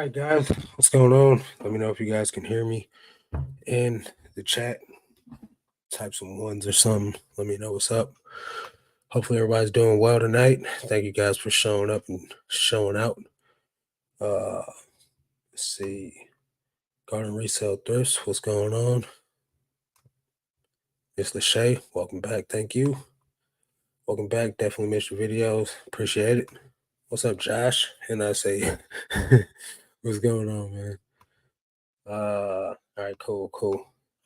right, guys, what's going on? Let me know if you guys can hear me in the chat. Type some ones or something. Let me know what's up. Hopefully, everybody's doing well tonight. Thank you guys for showing up and showing out. Let's see. Garden Resale Thrifts, what's going on? Miss Lachey, welcome back. Thank you. Welcome back. Definitely missed your videos. Appreciate it. What's up, Josh? And I say, what's going on, man? All right, cool.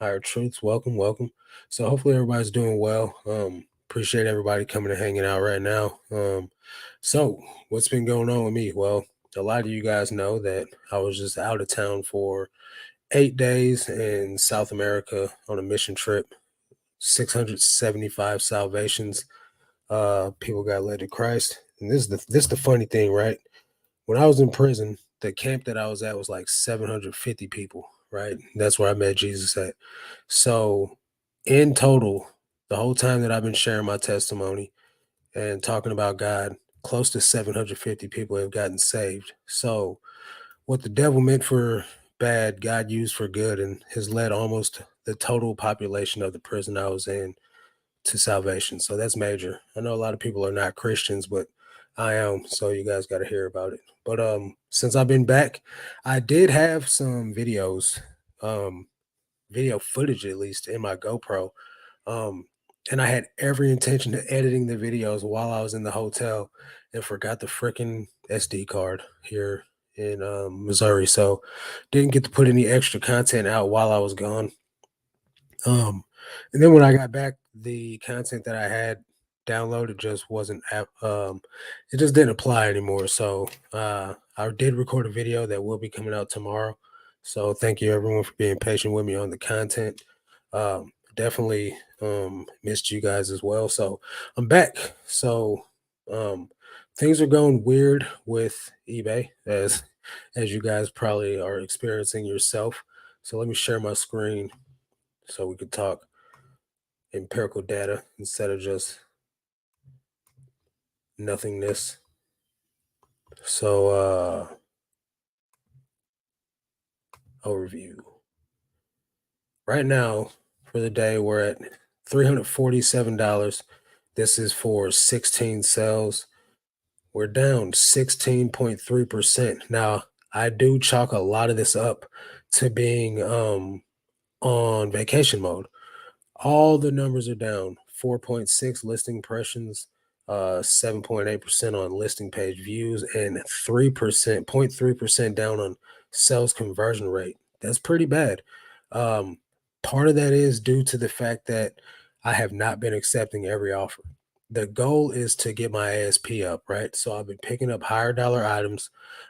All right, Truths, welcome. So hopefully everybody's doing well. Appreciate everybody coming and hanging out right now. So what's been going on with me? Well, a lot of you guys know that I was just out of town for 8 days in South America on a mission trip. 675 salvations. People got led to Christ. And this is the funny thing, right? When I was in prison, the camp that I was at was like 750 people, right? That's where I met Jesus at. So, in total, the whole time that I've been sharing my testimony and talking about God, close to 750 people have gotten saved. So, what the devil meant for bad, God used for good and has led almost the total population of the prison I was in to salvation. So that's major. I know a lot of people are not Christians, but I am. So you guys got to hear about it. But since I've been back, I did have some videos, video footage at least in my GoPro. Um, and I had every intention of editing the videos while I was in the hotel and forgot the freaking SD card here in Missouri. So didn't get to put any extra content out while I was gone. And then when I got back, the content that I had downloaded just wasn't it just didn't apply anymore. So I did record a video that will be coming out tomorrow. So thank you everyone for being patient with me on the content. Definitely missed you guys as well. So I'm back. So um things are going weird with eBay as you guys probably are experiencing yourself. So let me share my screen so we could talk empirical data instead of just nothingness. So overview. Right now for the day we're at $347. This is for 16 sales. We're down 16.3%. Now, I do chalk a lot of this up to being on vacation mode. All the numbers are down. 4.6 listing impressions, 7.8% on listing page views, and 0.3% down on sales conversion rate. That's pretty bad. Part of that is due to the fact that I have not been accepting every offer. The goal is to get my ASP up, right? So I've been picking up higher dollar items.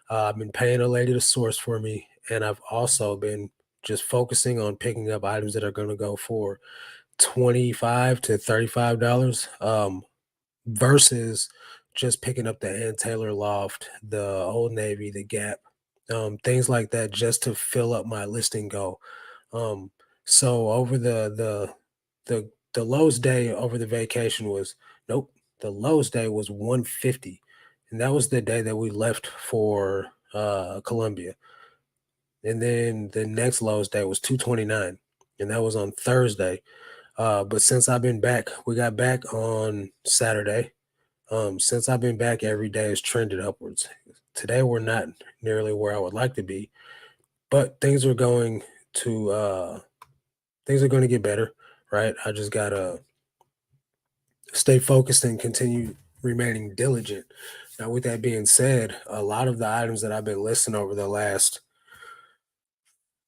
I've been paying a lady to source for me, and I've also been just focusing on picking up items that are going to go for $25 to $35 versus just picking up the Ann Taylor Loft, the Old Navy, the Gap, things like that, just to fill up my listing goal. So over the lowest day over the vacation was nope, the lowest day was 150, and that was the day that we left for Columbia. And then the next lowest day was 229, and that was on Thursday. But since I've been back, we got back on Saturday. Since I've been back, every day has trended upwards. Today we're not nearly where I would like to be, but things are going to get better, right? I just gotta stay focused and continue remaining diligent. Now, with that being said, a lot of the items that I've been listing over the last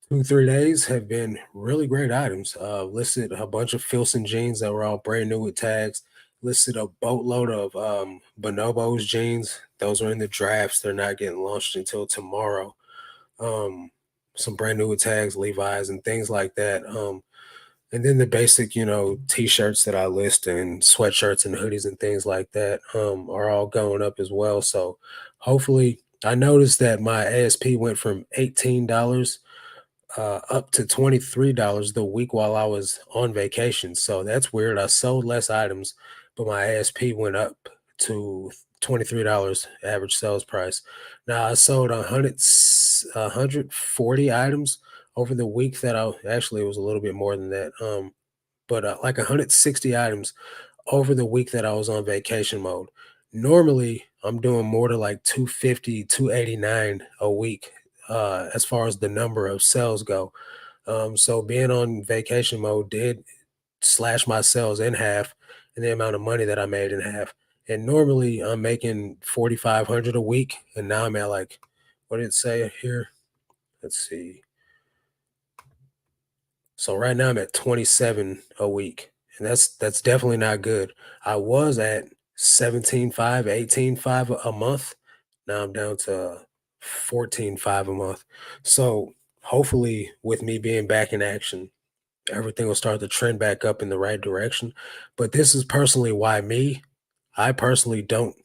2, 3 days have been really great items. Listed a bunch of Filson jeans that were all brand new with tags. Listed a boatload of Bonobos jeans. Those are in the drafts. They're not getting launched until tomorrow. Some brand new with tags, Levi's, and things like that. And then the basic, t-shirts that I list and sweatshirts and hoodies and things like that are all going up as well. So hopefully, I noticed that my ASP went from $18 up to $23 the week while I was on vacation. So that's weird. I sold less items, but my ASP went up to $23 average sales price. Now I sold 140 items over the week that I actually it was a little bit more than that. But like 160 items over the week that I was on vacation mode. Normally, I'm doing more to like 250, 289 a week as far as the number of sales go. So being on vacation mode did slash my sales in half and the amount of money that I made in half. And normally I'm making 4,500 a week, and now I'm at like, what did it say here? Let's see. So right now I'm at 27 a week, and that's definitely not good. I was at 17.5, 18.5 a month. Now I'm down to 14.5 a month. So hopefully with me being back in action, everything will start to trend back up in the right direction. But this is personally why I personally don't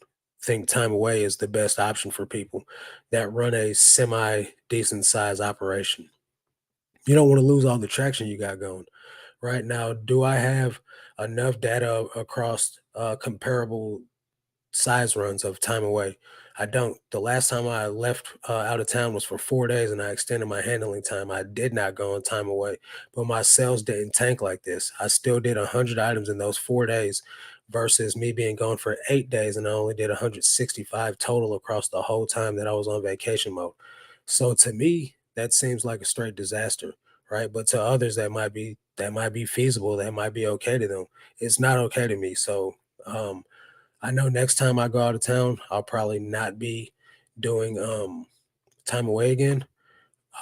think time away is the best option for people that run a semi decent size operation. You don't want to lose all the traction you got going. Right now, do I have enough data across comparable size runs of time away? I don't. The last time I left out of town was for 4 days, and I extended my handling time. I did not go on time away, but my sales didn't tank like this. I still did 100 items in those 4 days versus me being gone for 8 days, and I only did 165 total across the whole time that I was on vacation mode. So to me, that seems like a straight disaster, right? But to others, that might be feasible. That might be okay to them. It's not okay to me. So I know next time I go out of town, I'll probably not be doing time away again.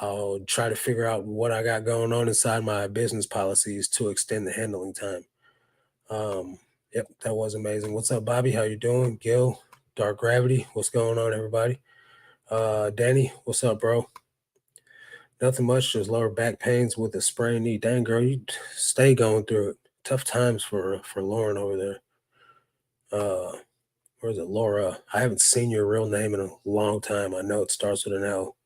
I'll try to figure out what I got going on inside my business policies to extend the handling time. Um, yep, that was amazing. What's up, Bobby? How you doing? Gil, Dark Gravity, what's going on, everybody? Danny, what's up, bro? Nothing much, just lower back pains with a sprained knee. Dang, girl, you stay going through it. Tough times for Lauren over there. Uh, Or is it Laura? I haven't seen your real name in a long time. I know it starts with an L.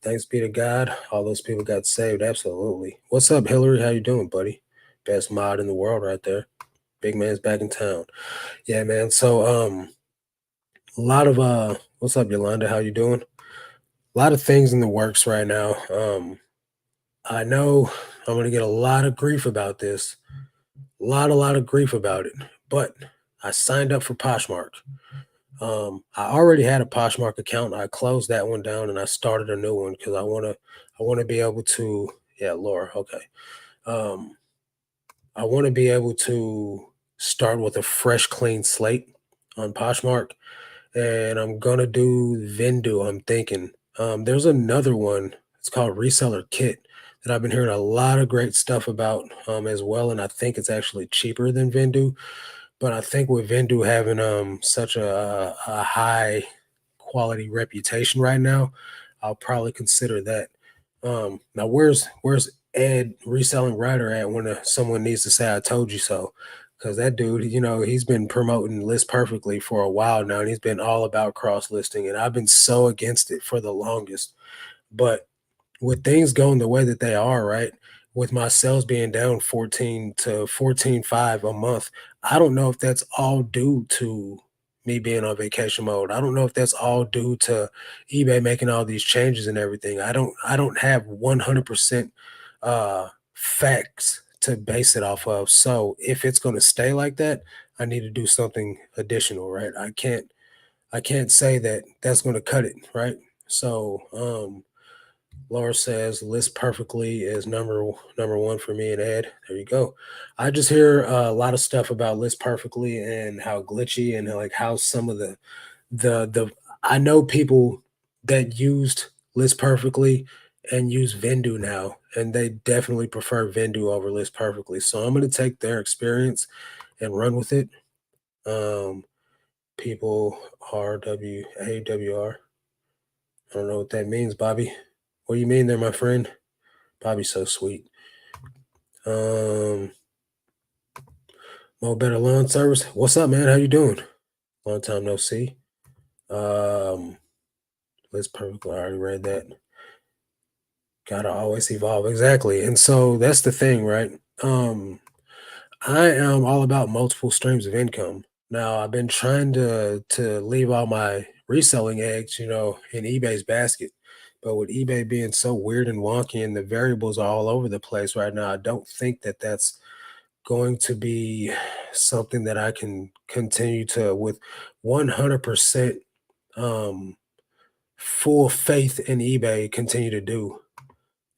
Thanks be to God, all those people got saved. Absolutely. What's up, Hillary? How you doing, buddy? Best mod in the world, right there. Big man's back in town. Yeah, man. So, a lot of what's up, Yolanda? How you doing? A lot of things in the works right now. I know I'm gonna get a lot of grief about this. A lot of grief about it. But I signed up for Poshmark. I already had a Poshmark account. I closed that one down and I started a new one because I want to be able to, yeah, Laura, okay. Um, I want to be able to start with a fresh, clean slate on Poshmark, and I'm gonna do Vendu. I'm thinking. There's another one. It's called Reseller Kit that I've been hearing a lot of great stuff about as well, and I think it's actually cheaper than Vendu. But I think with Vendu having such a high quality reputation right now, I'll probably consider that. Now where's Ed reselling writer at when someone needs to say I told you so? Because that dude, he's been promoting List Perfectly for a while now, and he's been all about cross listing, and I've been so against it for the longest. But with things going the way that they are, right? With my sales being down 14 to 14.5 a month, I don't know if that's all due to me being on vacation mode. I don't know if that's all due to eBay making all these changes and everything. I don't have 100% facts to base it off of. So if it's going to stay like that, I need to do something additional, right? I can't say that that's going to cut it, right? So Laura says List Perfectly is number one for me and Ed. There you go. I just hear a lot of stuff about List Perfectly and how glitchy and like how some of the I know people that used List Perfectly and use Vendu now, and they definitely prefer Vendu over List Perfectly. So I'm going to take their experience and run with it. Um, People RWAWR. I don't know what that means, Bobby. What do you mean there, my friend? Bobby's so sweet. Um, Mo Better Lawn Service. What's up, man? How you doing? Long time no see. Let's perfect. I already read that. Gotta always evolve. Exactly. And so that's the thing, right? I am all about multiple streams of income. Now I've been trying to leave all my reselling eggs, in eBay's basket. But with eBay being so weird and wonky and the variables are all over the place right now, I don't think that that's going to be something that I can continue to with 100% um full faith in eBay continue to do.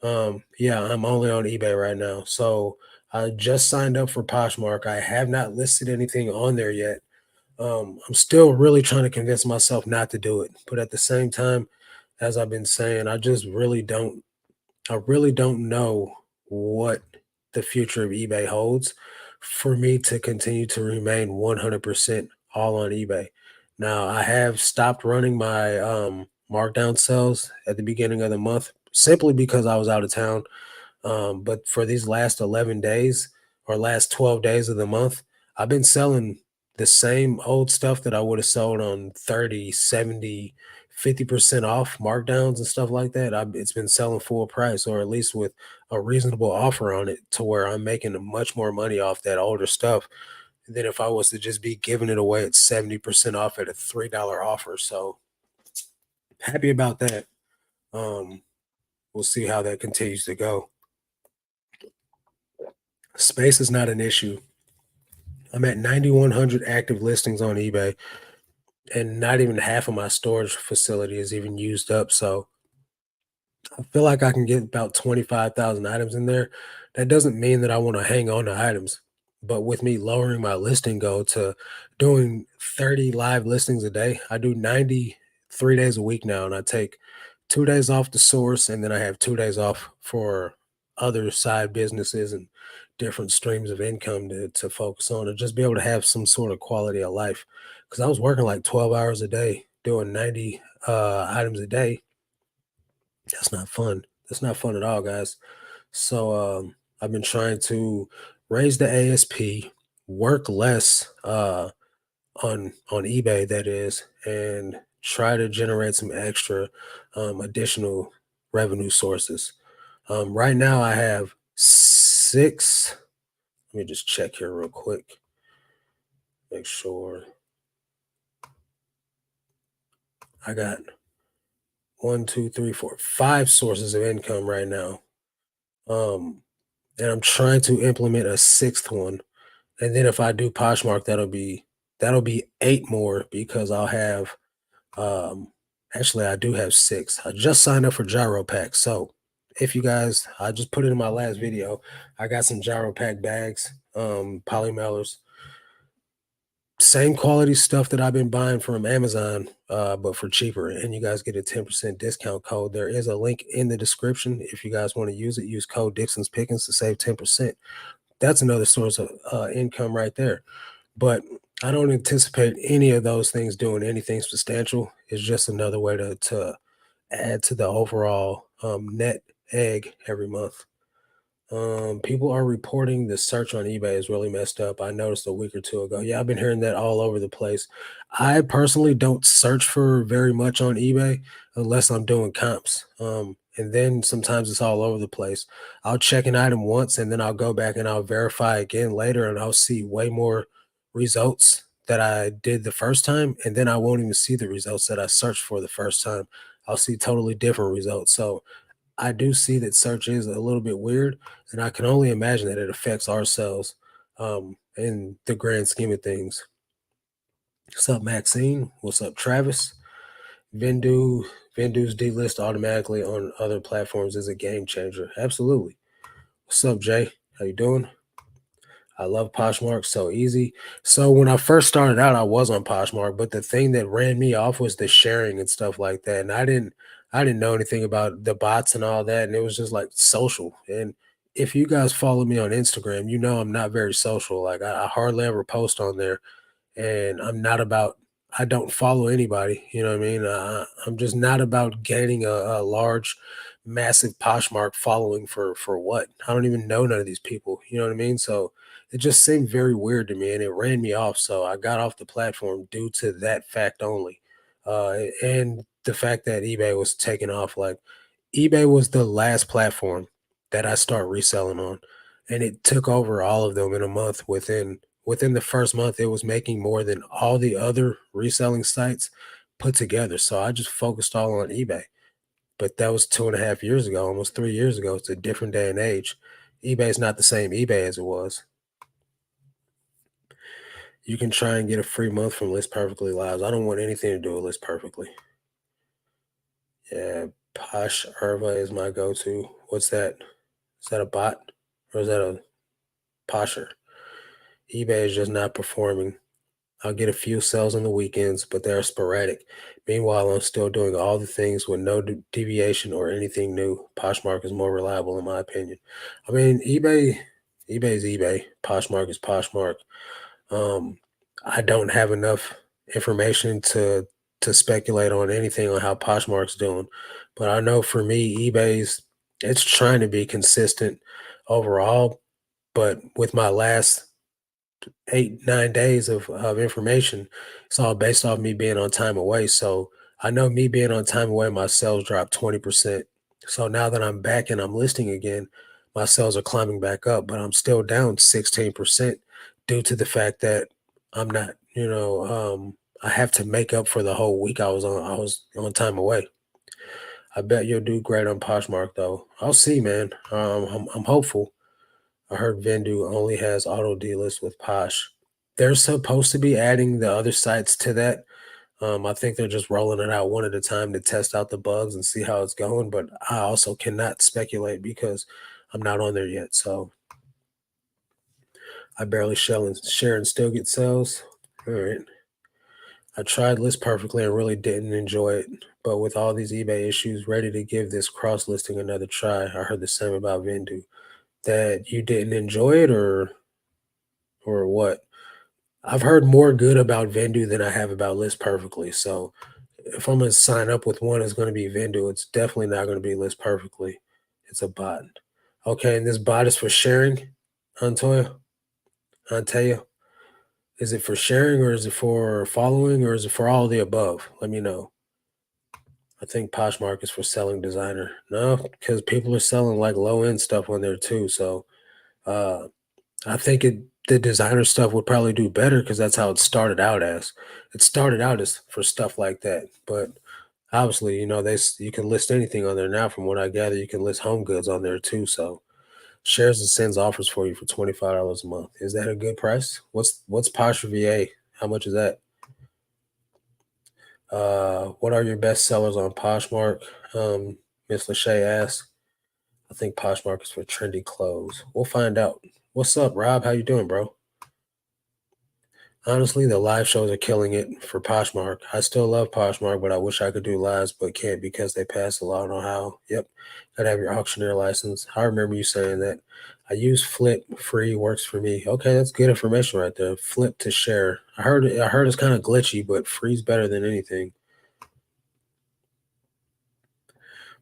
Yeah, I'm only on eBay right now. So I just signed up for Poshmark. I have not listed anything on there yet. I'm still really trying to convince myself not to do it. But at the same time, as I've been saying, I really don't know what the future of eBay holds for me to continue to remain 100% all on eBay. Now, I have stopped running my markdown sales at the beginning of the month simply because I was out of town, but for these last 11 days or last 12 days of the month, I've been selling the same old stuff that I would have sold on 30, 70, 50% off markdowns and stuff like that. It's been selling full price or at least with a reasonable offer on it to where I'm making much more money off that older stuff than if I was to just be giving it away at 70% off at a $3 offer. So happy about that. Um, we'll see how that continues to go. Space is not an issue. I'm at 9,100 active listings on eBay, and not even half of my storage facility is even used up. So I feel like I can get about 25,000 items in there. That doesn't mean that I want to hang on to items, but with me lowering my listing goal to doing 30 live listings a day, I do 90 3 days a week now, and I take 2 days off the source, and then I have 2 days off for other side businesses and different streams of income to focus on and just be able to have some sort of quality of life. Because I was working like 12 hours a day doing 90 items a day. That's not fun. That's not fun at all, guys. So I've been trying to raise the ASP, work less on eBay, that is, and try to generate some extra additional revenue sources. Right now, I have six. Let me just check here real quick. Make sure I got one, two, three, four, five sources of income right now. Um, and I'm trying to implement a sixth one. And then if I do Poshmark, that'll be eight more because I'll have actually I do have six. I just signed up for Gyro Pack. So if you guys I just put it in my last video. I got some Gyro Pack bags, poly mailers, same quality stuff that I've been buying from Amazon, but for cheaper. And you guys get a 10% discount code. There is a link in the description. If you guys want to use it, use code Dixon's Pickens to save 10%. That's another source of income right there. But I don't anticipate any of those things doing anything substantial. It's just another way to add to the overall net egg every month. People are reporting the search on eBay is really messed up. I noticed a week or two ago. Yeah, I've been hearing that all over the place. I personally don't search for very much on eBay unless I'm doing comps. And then sometimes it's all over the place. I'll check an item once and then I'll go back and I'll verify again later and I'll see way more results that I did the first time. And then I won't even see the results that I searched for the first time. I'll see totally different results. So I do see that search is a little bit weird, and I can only imagine that it affects our cells in the grand scheme of things. What's up, Maxine? What's up, Travis? Vendu, Vendu's delist automatically on other platforms is a game changer. Absolutely. What's up, Jay? How you doing? I love Poshmark, so easy. So when I first started out, I was on Poshmark, but the thing that ran me off was the sharing and stuff like that. And I didn't know anything about the bots and all that. And it was just like social. And if you guys follow me on Instagram, you know I'm not very social. Like I hardly ever post on there and I don't follow anybody, you know what I mean? I'm just not about gaining a large, massive Poshmark following for what? I don't even know none of these people, you know what I mean? So it just seemed very weird to me and it ran me off. So I got off the platform due to that fact only. And the fact that eBay was taking off. Like eBay was the last platform that I start reselling on, and it took over all of them in a month within the first month, it was making more than all the other reselling sites put together. So I just focused all on eBay. But that was 2.5 years ago, almost 3 years ago. It's a different day and age. eBay is not the same eBay as it was. You can try and get a free month from List Perfectly Lives. I don't want anything to do with List Perfectly. Yeah, Posh Irva is my go-to. What's that? Is that a bot or is that a Posher? eBay is just not performing. I'll get a few sales on the weekends, but they're sporadic. Meanwhile, I'm still doing all the things with no deviation or anything new. Poshmark is more reliable, in my opinion. I mean, eBay is eBay. Poshmark is Poshmark. Um, I don't have enough information to speculate on anything on how Poshmark's doing, but I know for me, eBay's it's trying to be consistent overall. But with my last 8, 9 days of information, it's all based off me being on time away. So I know me being on time away, my sales dropped 20%. So now that I'm back and I'm listing again, my sales are climbing back up, but I'm still down 16% due to the fact that I'm not, I have to make up for the whole week I was on time away. I bet you'll do great on Poshmark though. I'll see, man. I'm hopeful. I heard Vendu only has auto dealers with Posh. They're supposed to be adding the other sites to that. I think they're just rolling it out one at a time to test out the bugs and see how it's going. But I also cannot speculate because I'm not on there yet. So I barely share and still get sales. All right. I tried List Perfectly and really didn't enjoy it. But with all these eBay issues, ready to give this cross listing another try. I heard the same about Vendu. That you didn't enjoy it or what? I've heard more good about Vendu than I have about List Perfectly. So if I'm gonna sign up with one, it's gonna be Vendu. It's definitely not gonna be List Perfectly. It's a bot. Okay, and this bot is for sharing, Antoya, Antea. Is it for sharing or is it for following or is it for all of the above? Let me know. I think Poshmark is for selling designer. No, because people are selling like low end stuff on there too. So uh I think the designer stuff would probably do better because that's how it started out as. It started out as for stuff like that, but obviously, you can list anything on there now. From what I gather, you can list home goods on there too. So shares and sends offers for you for $25 a month. Is that a good price? What's Posher VA? How much is that? What are your best sellers on Poshmark? Miss Lachey asks. I think Poshmark is for trendy clothes. We'll find out. What's up, Rob? How you doing, bro? Honestly, the live shows are killing it for Poshmark. I still love Poshmark, but I wish I could do lives, but can't because they passed a law on how. Yep, gotta have your auctioneer license. I remember you saying that. I use Flip. Free works for me. Okay, that's good information right there. Flip to share. I heard it's kind of glitchy, but free's better than anything.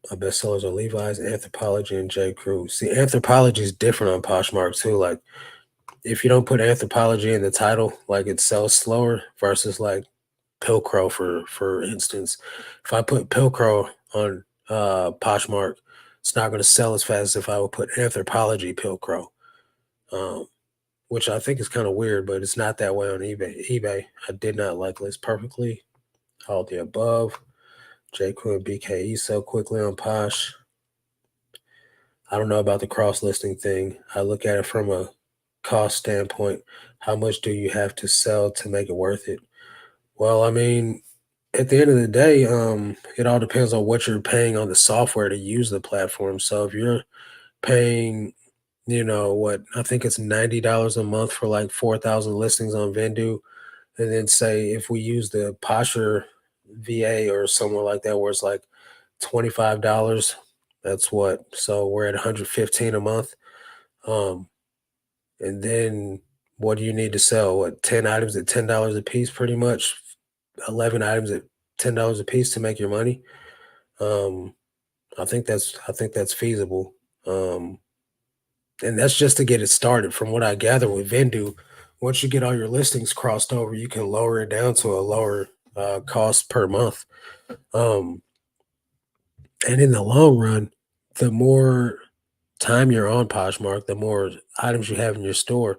My best sellers are Levi's, Anthropology, and J. Crew. See, Anthropology is different on Poshmark too. Like, if you don't put Anthropology in the title, like it sells slower versus like Pilcrow for instance. If I put Pilcrow on Poshmark, it's not going to sell as fast as if I would put Anthropology Pilcrow, um, which I think is kind of weird, but it's not that way on eBay. I did not like List Perfectly. All the above. JQ and BKE sell quickly on Posh. I don't know about the cross listing thing. I look at it from a cost standpoint. How much do you have to sell to make it worth it? Well, I mean, at the end of the day, it all depends on what you're paying on the software to use the platform. So if you're paying, what I think it's $90 a month for like 4,000 listings on Vendu, and then say if we use the Posher VA or somewhere like that where it's like $25, that's what. So we're at 115 a month. Um, and then what do you need to sell? What 10 items at $10 a piece, pretty much 11 items at $10 a piece to make your money. Um, I think that's feasible. Um, and that's just to get it started. From what I gather with Vendu, once you get all your listings crossed over, you can lower it down to a lower cost per month. Um, and in the long run, the more time you're on Poshmark, the more items you have in your store,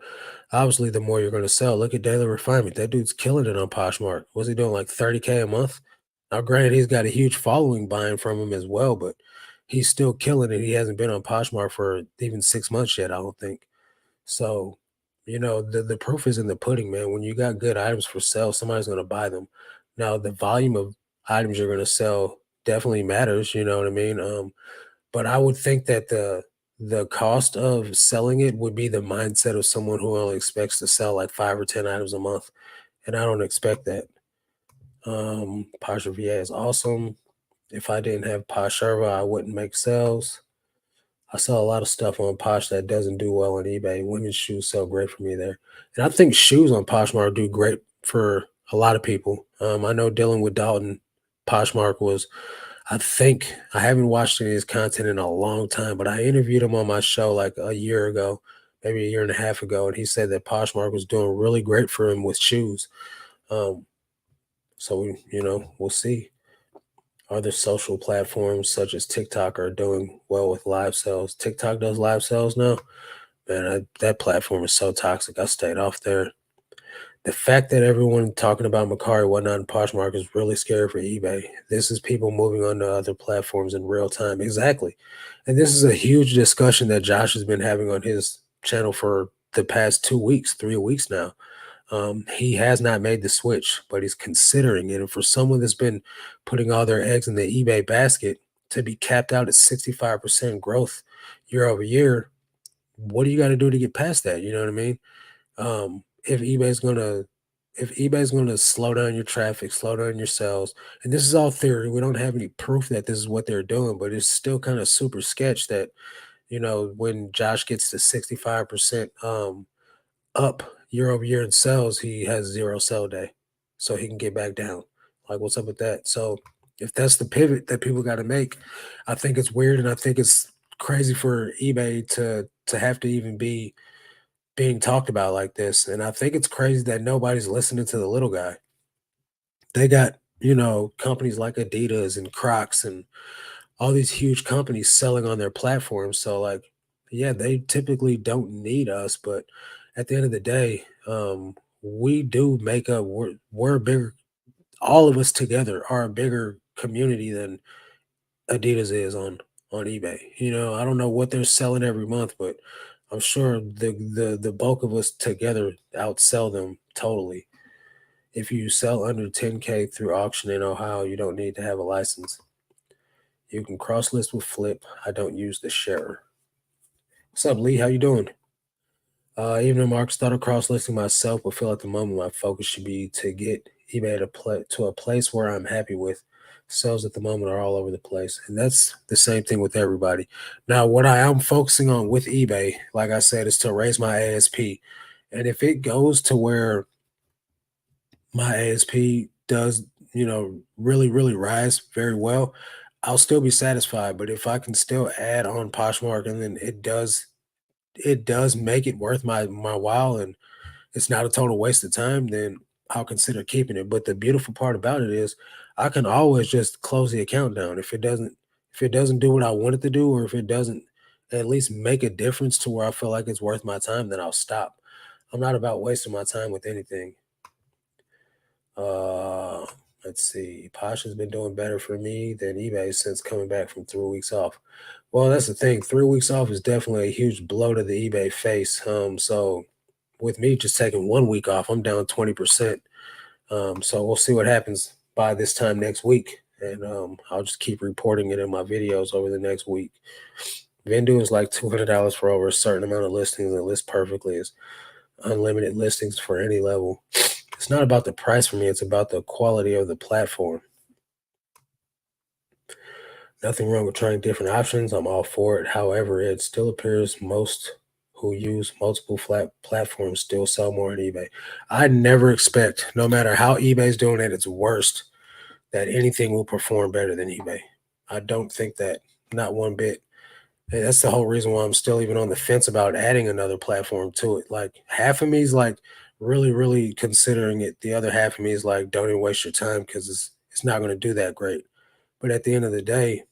obviously, the more you're going to sell. Look at Daily Refinement. That dude's killing it on Poshmark. Was he doing like 30K a month? Now, granted, he's got a huge following buying from him as well, but he's still killing it. He hasn't been on Poshmark for even 6 months yet, I don't think. So, the proof is in the pudding, man. When you got good items for sale, somebody's going to buy them. Now, the volume of items you're going to sell definitely matters. You know what I mean? But I would think that the cost of selling it would be the mindset of someone who only expects to sell like 5 or 10 items a month, and I don't expect that. Pasha VA is awesome. If I didn't have Posh Serva, I wouldn't make sales. I sell a lot of stuff on Posh that doesn't do well on eBay. Women's shoes sell great for me there, and I think shoes on Poshmark do great for a lot of people. I know dealing with Dalton, Poshmark was I think I haven't watched any of his content in a long time, but I interviewed him on my show like a year ago, maybe a year and a half ago, and he said that Poshmark was doing really great for him with shoes. Um, so we'll see. Other social platforms such as TikTok are doing well with live sales. TikTok does live sales now. Man, that platform is so toxic. I stayed off there. The fact that everyone talking about Macari whatnot in Poshmark is really scary for eBay. This is people moving on to other platforms in real time. Exactly. And this is a huge discussion that Josh has been having on his channel for the past 2 weeks, 3 weeks now. He has not made the switch, but he's considering it. And for someone that's been putting all their eggs in the eBay basket to be capped out at 65% growth year over year, what do you got to do to get past that? You know what I mean? um, if eBay's gonna if eBay's gonna slow down your traffic, slow down your sales, and this is all theory. We don't have any proof that this is what they're doing, but it's still kind of super sketch that when Josh gets to 65% up year over year in sales, he has zero sell day, so he can get back down. Like, what's up with that? So if that's the pivot that people got to make, I think it's weird, and I think it's crazy for eBay to have to even be being talked about like this. And I think it's crazy that nobody's listening to the little guy. They got, companies like Adidas and Crocs and all these huge companies selling on their platforms. So, like, yeah, they typically don't need us. But at the end of the day, we do make up, we're a bigger, all of us together are a bigger community than Adidas is on eBay. I don't know what they're selling every month, but I'm sure the bulk of us together outsell them totally. If you sell under 10K through auction in Ohio, you don't need to have a license. You can cross list with Flip. I don't use the sharer. What's up, Lee? How you doing? Even though Mark started cross listing myself, but feel at the moment my focus should be to get eBay to a place where I'm happy with. Sales at the moment are all over the place, and that's the same thing with everybody. Now, what I am focusing on with eBay, like I said, is to raise my ASP, and if it goes to where my ASP does, really, really rise very well, I'll still be satisfied. But if I can still add on Poshmark and then it does make it worth my while and it's not a total waste of time, then I'll consider keeping it. But the beautiful part about it is I can always just close the account down if it doesn't do what I want it to do, or if it doesn't at least make a difference to where I feel like it's worth my time, then I'll stop. I'm not about wasting my time with anything. Uh let's see. Posh has been doing better for me than eBay since coming back from 3 weeks off. Well, that's the thing. 3 weeks off is definitely a huge blow to the eBay face. So with me just taking 1 week off, I'm down 20%. So we'll see what happens by this time next week. And I'll just keep reporting it in my videos over the next week. Vendu is like $200 for over a certain amount of listings and list perfectly is unlimited listings for any level. It's not about the price for me, it's about the quality of the platform. Nothing wrong with trying different options. I'm all for it. However, it still appears most who use multiple flat platforms still sell more on eBay. I never expect, no matter how eBay's doing at its worst, that anything will perform better than eBay. I don't think that, not one bit. And that's the whole reason why I'm still even on the fence about adding another platform to it. Like, half of me is like really, really considering it. The other half of me is like, don't even waste your time because it's not going to do that great. But at the end of the day,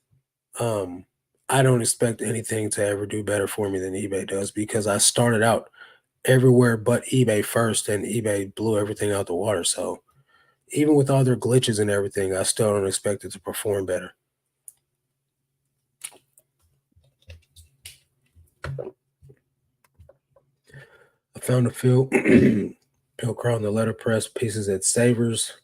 um, I don't expect anything to ever do better for me than eBay does because I started out everywhere but eBay first, and eBay blew everything out the water. So even with all their glitches and everything, I still don't expect it to perform better. I found a few Pilcrow and the letterpress pieces at Savers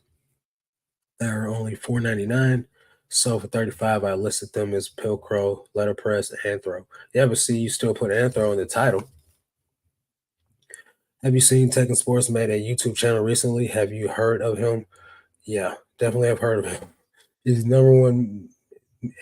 that are only $4.99. So for 35, I listed them as Pilcrow, letterpress, Anthro. Yeah, but see, you still put Anthro in the title. Have you seen Tekken Sports made a YouTube channel recently? Have you heard of him? Yeah, definitely have heard of him. He's number one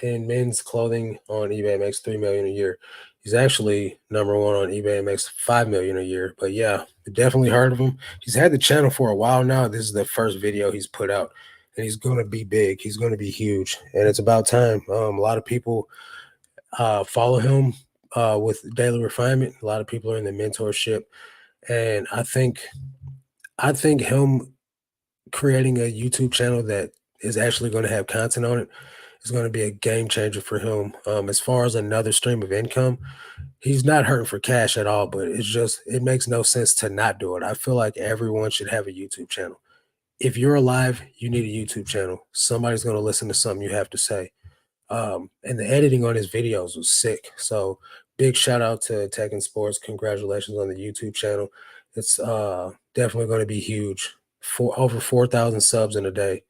in men's clothing on eBay, makes 3 million a year. He's actually number one on eBay, makes 5 million a year. But yeah, definitely heard of him. He's had the channel for a while now. This is the first video he's put out, and he's gonna be big. He's gonna be huge, and it's about time. A lot of people follow him with daily refinement. A lot of people are in the mentorship, and I think him creating a YouTube channel that is actually going to have content on it is going to be a game changer for him. As far as another stream of income, he's not hurting for cash at all, but it makes no sense to not do it. I feel like everyone should have a YouTube channel. If you're alive, you need a YouTube channel. Somebody's going to listen to something you have to say. And the editing on his videos was sick. So big shout out to Tekken Sports. Congratulations on the YouTube channel. It's definitely going to be huge. For over 4,000 subs in a day.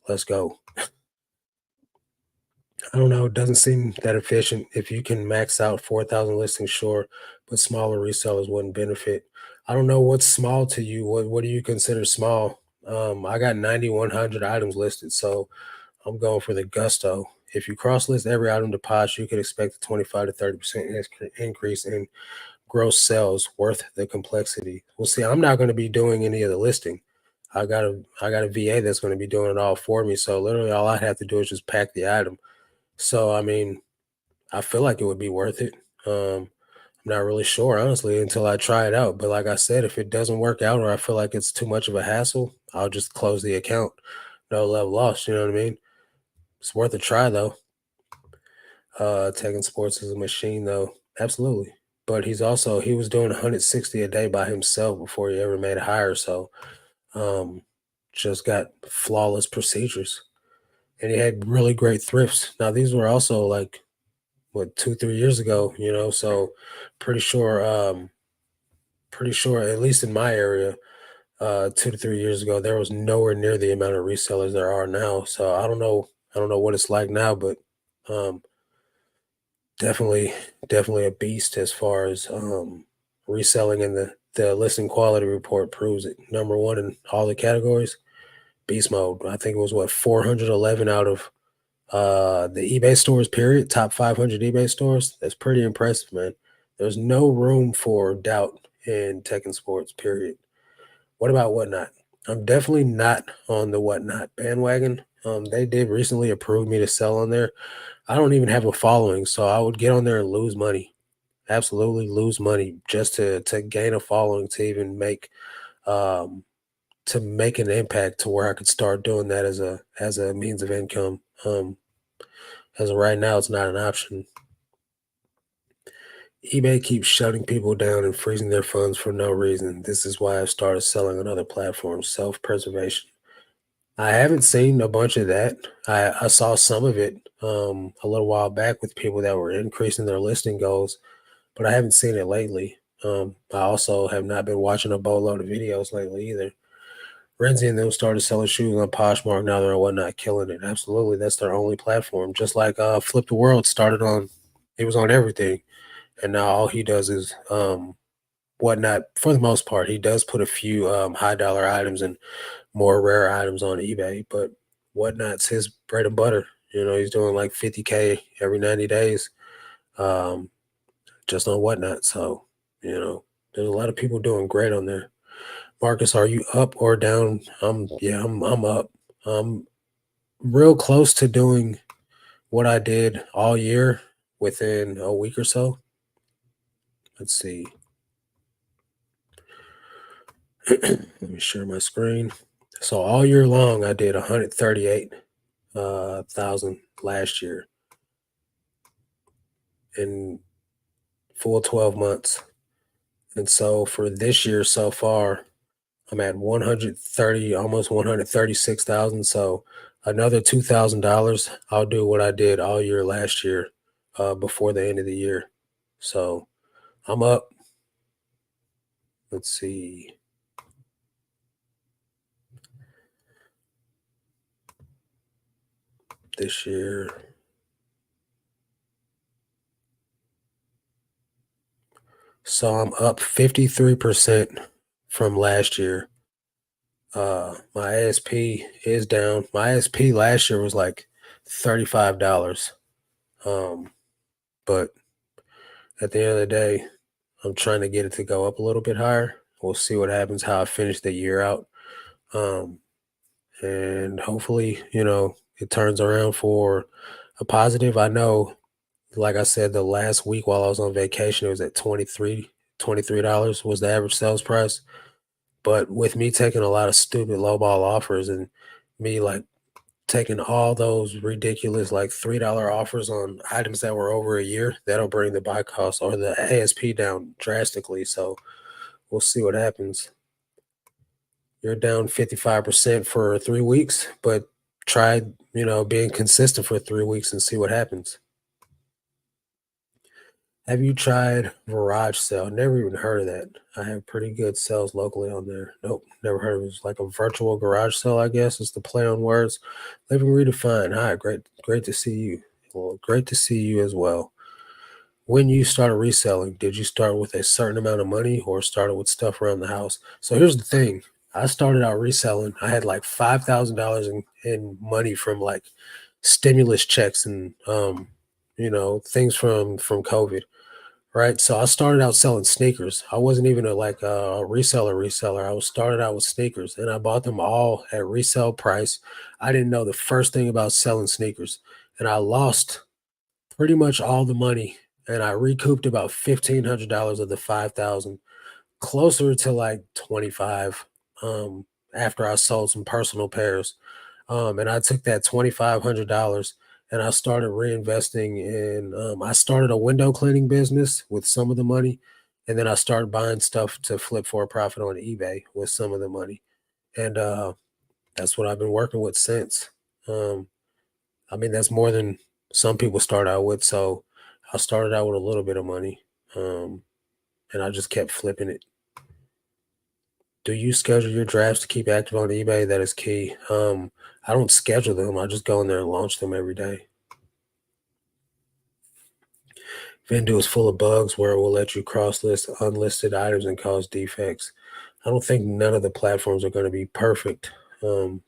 Let's go. I don't know. It doesn't seem that efficient. If you can max out 4,000 listings, sure, but smaller resellers wouldn't benefit. I don't know what's small to you. What do you consider small? I got 9,100 items listed, so I'm going for the gusto. If you cross list every item to Posh, you could expect a 25 to 30% increase in gross sales worth the complexity. Well, see, I'm not going to be doing any of the listing. I got a VA that's going to be doing it all for me. So literally all I have to do is just pack the item. So I mean, I feel like it would be worth it. I'm not really sure, honestly, until I try it out. But like I said, if it doesn't work out or I feel like it's too much of a hassle, I'll just close the account. No love lost, you know what I mean? It's worth a try though. Taking sports as a machine though. Absolutely. But he was doing 160 a day by himself before he ever made a hire. So um just got flawless procedures. And he had really great thrifts. Now these were also like what 2 3 years ago, so pretty sure pretty sure at least in my area 2 to 3 years ago there was nowhere near the amount of resellers there are now. So I don't know what it's like now, but um definitely definitely a beast as far as reselling, and the listing quality report proves it. Number one in all the categories, beast mode. I think it was what 411 out of the eBay stores, period. Top 500 eBay stores. That's pretty impressive, man. There's no room for doubt in Tekken Sports, period. What about Whatnot? I'm definitely not on the Whatnot bandwagon. They did recently approve me to sell on there. I don't even have a following, so I would get on there and lose money. Absolutely lose money just to gain a following to even um make an impact to where I could start doing that as a means of income. As of right now, it's not an option. eBay keeps shutting people down and freezing their funds for no reason. This is why I've started selling on other platforms, self-preservation. I haven't seen a bunch of that. I saw some of it a little while back with people that were increasing their listing goals, but I haven't seen it lately. I also have not been watching a boatload of videos lately either. Renzi and them started selling shoes on Poshmark. Now they're on Whatnot, killing it. Absolutely, that's their only platform. Just like Flip the World started on, it was on everything, and now all he does is Whatnot. For the most part, he does put a few high dollar items and more rare items on eBay, but Whatnot's his bread and butter. He's doing like 50K every 90 days, um, just on Whatnot. So, there's a lot of people doing great on there. Marcus, are you up or down? Yeah, I'm up. I'm real close to doing what I did all year within a week or so. Let's see. Let me share my screen. So all year long, I did 138,000 last year. in full 12 months. And so for this year so far, I'm at 130, almost 136,000. So another $2,000, I'll do what I did all year last year, before the end of the year. So I'm up. Let's see. This year. So I'm up 53% from last year. My ASP is down. My ASP last year was like $35. Um, but at the end of the day, I'm trying to get it to go up a little bit higher. We'll see what happens, how I finish the year out. Um, and hopefully, it turns around for a positive. I know, like I said, the last week while I was on vacation, it was at $23 was the average sales price. But with me taking a lot of stupid lowball offers and me like taking all those ridiculous like $3 offers on items that were over a year, that'll bring the buy cost or the ASP down drastically. So we'll see what happens. You're down 55% for 3 weeks, but try, being consistent for 3 weeks and see what happens. Have you tried Garage Sale? Never even heard of that. I have pretty good sales locally on there. Nope, never heard of it. It's like a virtual garage sale, I guess. It's the play on words. Living redefined. Hi, great to see you. Well, great to see you as well. When you started reselling, did you start with a certain amount of money or started with stuff around the house? So here's the thing. I started out reselling. I had like $5,000 in money from like stimulus checks and things from COVID. Right. So I started out selling sneakers. I wasn't even a reseller. I was started out with sneakers and I bought them all at resale price. I didn't know the first thing about selling sneakers. And I lost pretty much all the money and I recouped about $1,500 of the 5,000, closer to like 25 after I sold some personal pairs. And I took that $2,500 and I started reinvesting in, I started a window cleaning business with some of the money. And then I started buying stuff to flip for a profit on eBay with some of the money. And that's what I've been working with since. Um, I mean, that's more than some people start out with. So I started out with a little bit of money, um, and I just kept flipping it. Do you schedule your drafts to keep active on eBay? That is key. I don't schedule them. I just go in there and launch them every day. Vendoo is full of bugs where it will let you cross list unlisted items and cause defects. I don't think none of the platforms are going to be perfect. Um,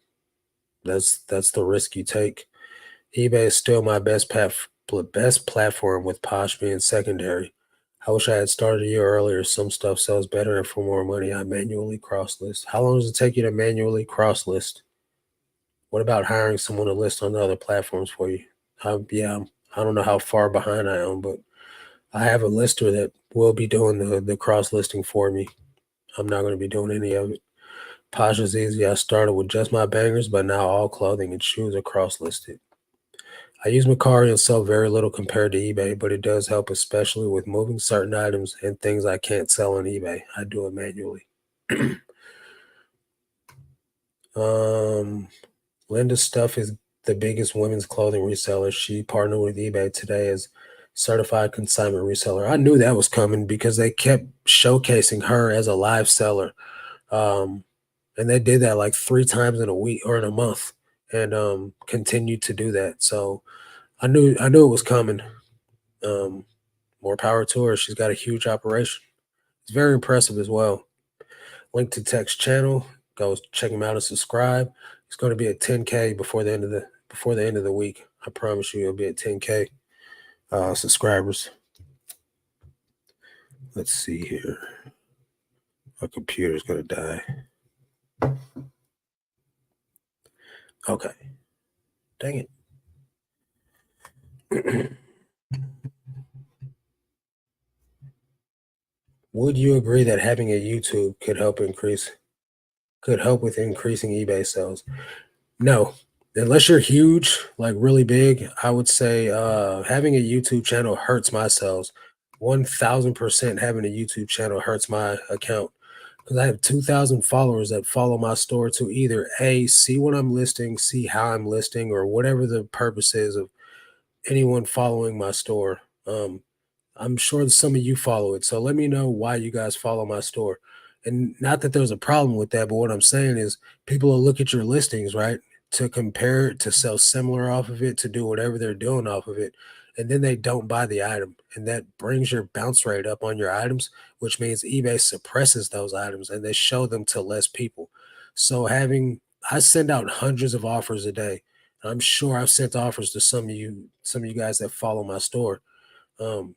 that's the risk you take. eBay is still my best platform with Posh being secondary. I wish I had started a year earlier. Some stuff sells better and for more money. I manually cross list. How long does it take you to manually cross list? What about hiring someone to list on the other platforms for you? I don't know how far behind I am, but I have a lister that will be doing the cross listing for me. I'm not going to be doing any of it. Pasha's easy. I started with just my bangers, but now all clothing and shoes are cross listed. I use Mercari and sell very little compared to eBay, but it does help, especially with moving certain items and things I can't sell on eBay. I do it manually. um, Linda Stuff is the biggest women's clothing reseller. She partnered with eBay today as certified consignment reseller. I knew that was coming because they kept showcasing her as a live seller. Um, and they did that like 3 times in a week or in a month and continued to do that. So I knew it was coming. Um, More power to her. She's got a huge operation. It's very impressive as well. Link to text channel. Go check him out and subscribe. It's going to be at 10K before the end of the week. I promise you, it'll be at 10K subscribers. Let's see here. My computer's going to die. Okay. Dang it. Would you agree that having a YouTube could help with increasing eBay sales? No. Unless you're huge, like really big, I would say having a YouTube channel hurts my sales. 1000% having a YouTube channel hurts my account because I have 2,000 followers that follow my store to either A, see what I'm listing, see how I'm listing, or whatever the purpose is of anyone following my store. I'm sure that some of you follow it. So let me know why you guys follow my store. And not that there's a problem with that, but what I'm saying is people will look at your listings, right? To compare it, to sell similar off of it, to do whatever they're doing off of it. And then they don't buy the item. And that brings your bounce rate up on your items, which means eBay suppresses those items and they show them to less people. So I send out hundreds of offers a day. I'm sure I've sent offers to some of you guys that follow my store. Um,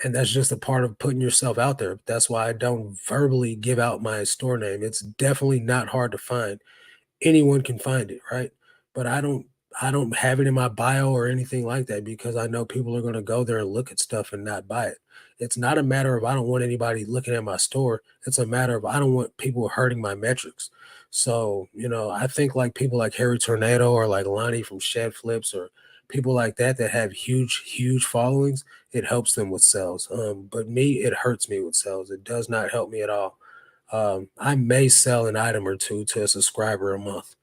and that's just a part of putting yourself out there. That's why I don't verbally give out my store name. It's definitely not hard to find. Anyone can find it, right? But I don't have it in my bio or anything like that because I know people are going to go there and look at stuff and not buy it. It's not a matter of I don't want anybody looking at my store. It's a matter of I don't want people hurting my metrics. So, I think like people like Harry Tornado or like Lonnie from Shed Flips or people like that have huge, huge followings, it helps them with sales. But me, it hurts me with sales. It does not help me at all. I may sell an item or two to a subscriber a month.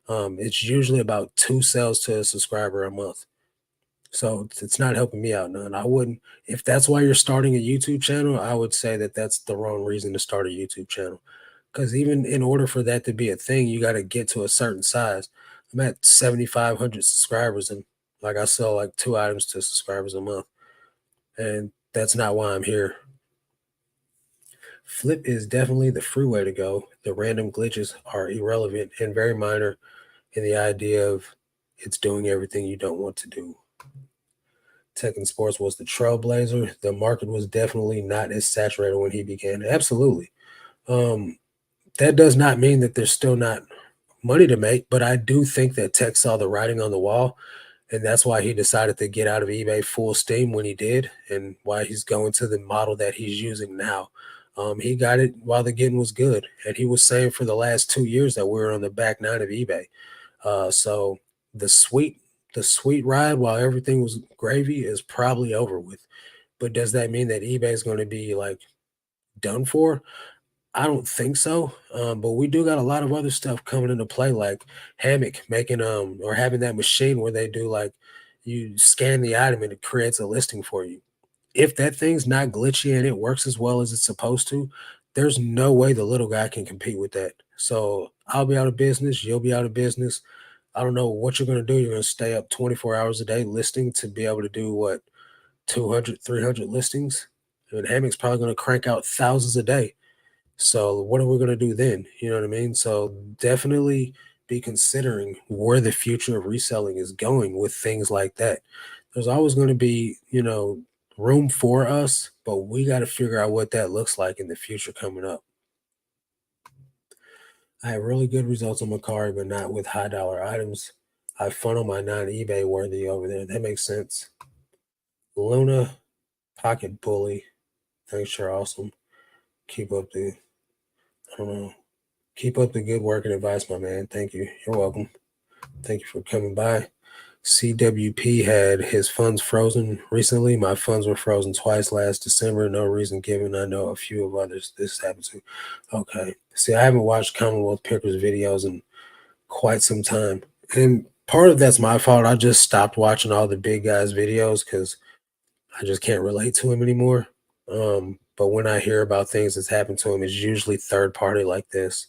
It's usually about two sales to a subscriber a month. So it's not helping me out none. I wouldn't, if that's why you're starting a YouTube channel, I would say that that's the wrong reason to start a YouTube channel. Because even in order for that to be a thing, you got to get to a certain size. I'm at 7,500 subscribers, and like I sell like two items to subscribers a month. And that's not why I'm here. Flip is definitely the free way to go. The random glitches are irrelevant and very minor in the idea of it's doing everything you don't want to do. Tech and Sports was the trailblazer. The market was definitely not as saturated when he began. Absolutely. Um, that does not mean that there's still not money to make, but I do think that Tech saw the writing on the wall, and that's why he decided to get out of eBay full steam when he did, and why he's going to the model that he's using now. He got it while the getting was good, and he was saying for the last 2 years that we were on the back nine of eBay. So the sweet the sweet ride while everything was gravy is probably over with. But does that mean that eBay is going to be like done for? I don't think so. But we do got a lot of other stuff coming into play, like Hammock making or having that machine where they do like you scan the item and it creates a listing for you. If that thing's not glitchy and it works as well as it's supposed to, there's no way the little guy can compete with that. So I'll be out of business, you'll be out of business. I don't know what you're going to do. You're going to stay up 24 hours a day listing to be able to do what, 200, 300 listings? And Hammock's probably going to crank out thousands a day. So what are we going to do then? You know what I mean? So definitely be considering where the future of reselling is going with things like that. There's always going to be, room for us, but we got to figure out what that looks like in the future coming up. I have really good results on Macari, but not with high dollar items. I funnel my non eBay worthy over there. That makes sense. Luna, Pocket Bully. Thanks, you're awesome. Keep up the, I don't know, keep up the good work and advice, my man. Thank you. You're welcome. Thank you for coming by. CWP had his funds frozen recently. My funds were frozen twice last December. No reason given. I know a few of others this happened to. Okay. See, I haven't watched Commonwealth Pickers videos in quite some time. And part of that's my fault. I just stopped watching all the big guys' videos because I just can't relate to him anymore. But when I hear about things that's happened to him, it's usually third party like this.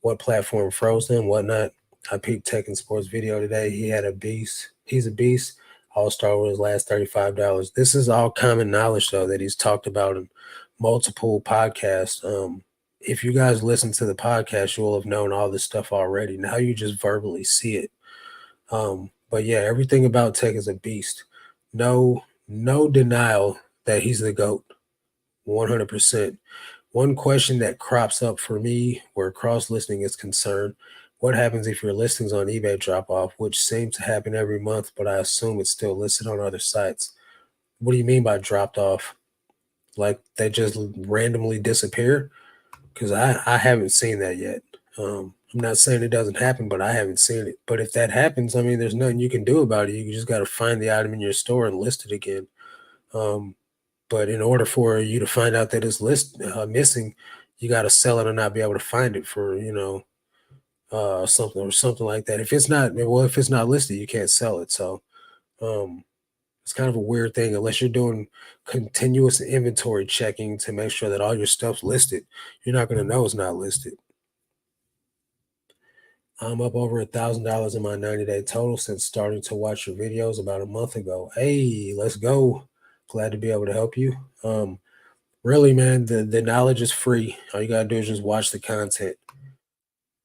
What platform froze him, whatnot. I peeped Tekken Sports video today. He had a beast. He's a beast. All Star with his last $35. This is all common knowledge though that he's talked about in multiple podcasts. If you guys listen to the podcast, you will have known all this stuff already. Now you just verbally see it. But yeah, everything about Tech is a beast. No denial that he's the GOAT. 100%. One question that crops up for me where cross listing is concerned: what happens if your listings on eBay drop off, which seems to happen every month, but I assume it's still listed on other sites? What do you mean by dropped off? Like they just randomly disappear? Because I haven't seen that yet. I'm not saying it doesn't happen, but I haven't seen it. But if that happens, I mean, there's nothing you can do about it. You just got to find the item in your store and list it again. Um, but in order for you to find out that it's missing, you got to sell it or not be able to find it for something like that. If it's not well, if it's not listed, you can't sell it. So um, it's kind of a weird thing unless you're doing continuous inventory checking to make sure that all your stuff's listed. You're not going to know it's not listed. I'm up over $1,000 in my 90-day total since starting to watch your videos about a month ago. Hey, let's go. Glad to be able to help you. Really, man, the knowledge is free. All you gotta do is just watch the content.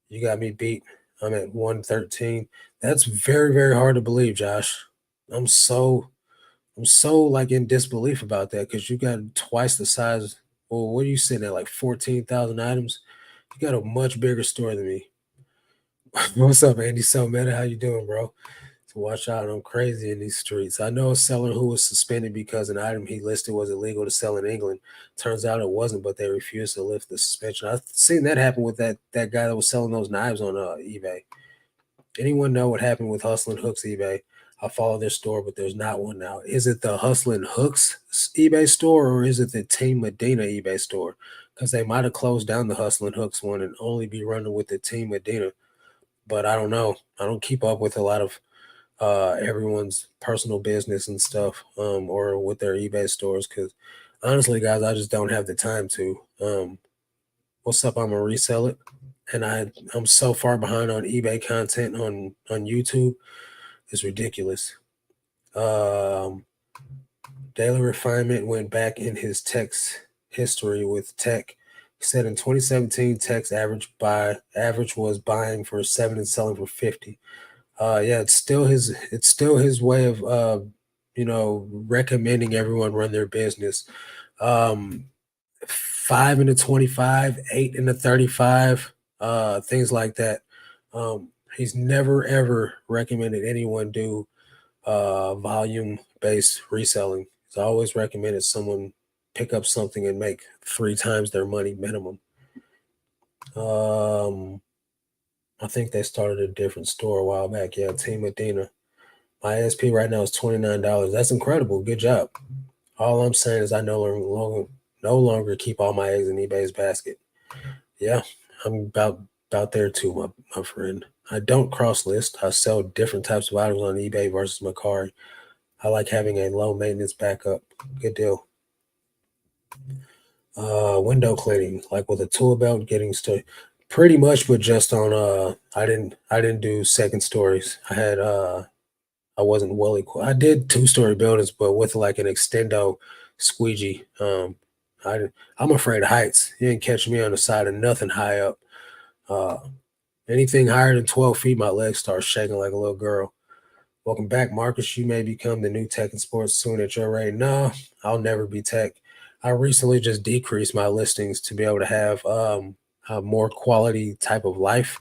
You got me beat. I'm at 113. That's very, very hard to believe, Josh. I'm so I'm so like in disbelief about that because you got twice the size. Well, what are you sitting at? Like 14,000 items? You got a much bigger store than me. What's up, Andy? So meta, how you doing, bro? So watch out, I'm crazy in these streets. I know a seller who was suspended because an item he listed was illegal to sell in England. Turns out it wasn't, but they refused to lift the suspension. I've seen that happen with that guy that was selling those knives on eBay. Anyone know what happened with Hustlin' Hooks eBay? I follow their store, but there's not one now. Is it the Hustlin' Hooks eBay store or is it the Team Medina eBay store? Because they might have closed down the Hustlin' Hooks one and only be running with the Team Medina. But I don't know. I don't keep up with a lot of everyone's personal business and stuff, or with their eBay stores. Because honestly, guys, I just don't have the time to. What's up? I'm gonna resell it, and I'm so far behind on eBay content on YouTube. It's ridiculous. Um, Daily Refinement went back in his text history with tech. He said in 2017, tech's average was buying for 7 and selling for 50. Yeah, it's still his way of recommending everyone run their business. 5 into 25, 8 into 35, things like that. He's never ever recommended anyone do volume based reselling. He's always recommended someone pick up something and make 3 times their money minimum. Um, I think they started a different store a while back. Yeah, Team Medina. My ASP right now is $29. That's incredible. Good job. All I'm saying is I no longer keep all my eggs in eBay's basket. Yeah, I'm about there too, my friend. I don't cross list. I sell different types of items on eBay versus Macari. I like having a low maintenance backup. Good deal. Window cleaning, like with a tool belt, getting started. Pretty much, but just on I didn't do second stories. I wasn't well equipped. I did 2-story buildings, but with like an extendo squeegee. I'm afraid of heights. You ain't catch me on the side of nothing high up. Uh, Anything higher than 12 feet, my legs start shaking like a little girl. Welcome back, Marcus. You may become the new tech in sports soon at your rate. No, I'll never be tech. I recently just decreased my listings to be able to have a more quality type of life,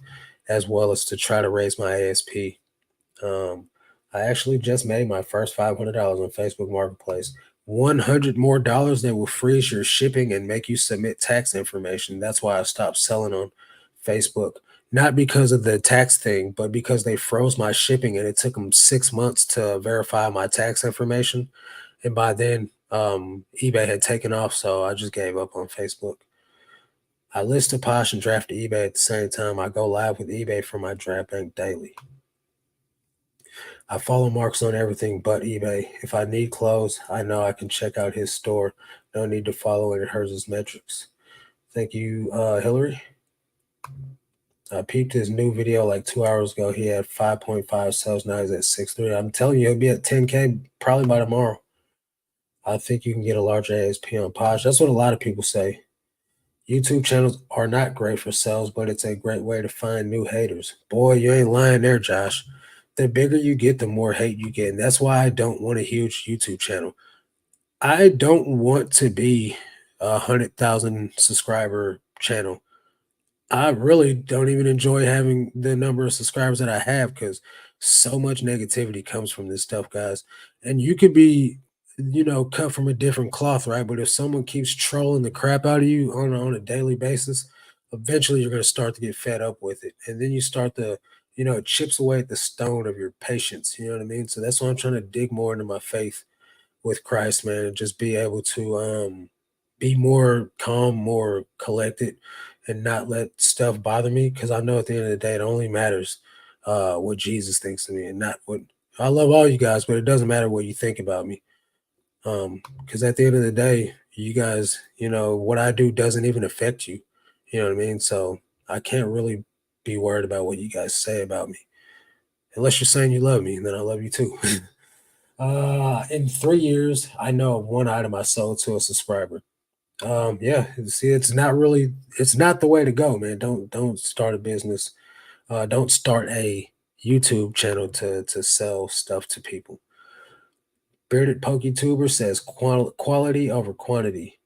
as well as to try to raise my ASP. Um, I actually just made my first $500 on Facebook Marketplace. $100 more that will freeze your shipping and make you submit tax information. That's why I stopped selling on Facebook. Not because of the tax thing, but because they froze my shipping and it took them 6 months to verify my tax information. And by then, eBay had taken off, so I just gave up on Facebook. I list a Posh and draft to eBay at the same time. I go live with eBay for my draft bank daily. I follow Marks on everything but eBay. If I need clothes, I know I can check out his store. No need to follow it. It hurts his metrics. Thank you, Hillary. I peeped his new video like 2 hours ago. He had 5.5 sales. Now he's at 6.3. I'm telling you, he'll be at 10K probably by tomorrow. I think you can get a larger ASP on Posh. That's what a lot of people say. YouTube channels are not great for sales, but it's a great way to find new haters. Boy, you ain't lying there, Josh. The bigger you get, the more hate you get. And that's why I don't want a huge YouTube channel. I don't want to be 100,000 subscriber channel. I really don't even enjoy having the number of subscribers that I have because so much negativity comes from this stuff, guys. And you could be, cut from a different cloth, right? But if someone keeps trolling the crap out of you on a daily basis eventually you're going to start to get fed up with it. And then you start to, it chips away at the stone of your patience. You know what I mean? So that's why I'm trying to dig more into my faith with Christ, man, and just be able to be more calm, more collected, and not let stuff bother me. Because I know at the end of the day, it only matters what Jesus thinks of me, and not what I love all you guys, but it doesn't matter what you think about me. Because at the end of the day, you guys, what I do doesn't even affect you. You know what I mean? So I can't really be worried about what you guys say about me, unless you're saying you love me, and then I love you too. In 3 years, I know of one item I sold to a subscriber. Yeah, see, it's not the way to go, man. Don't start a business. Don't start a YouTube channel to sell stuff to people. Bearded PokeTuber says quality over quantity.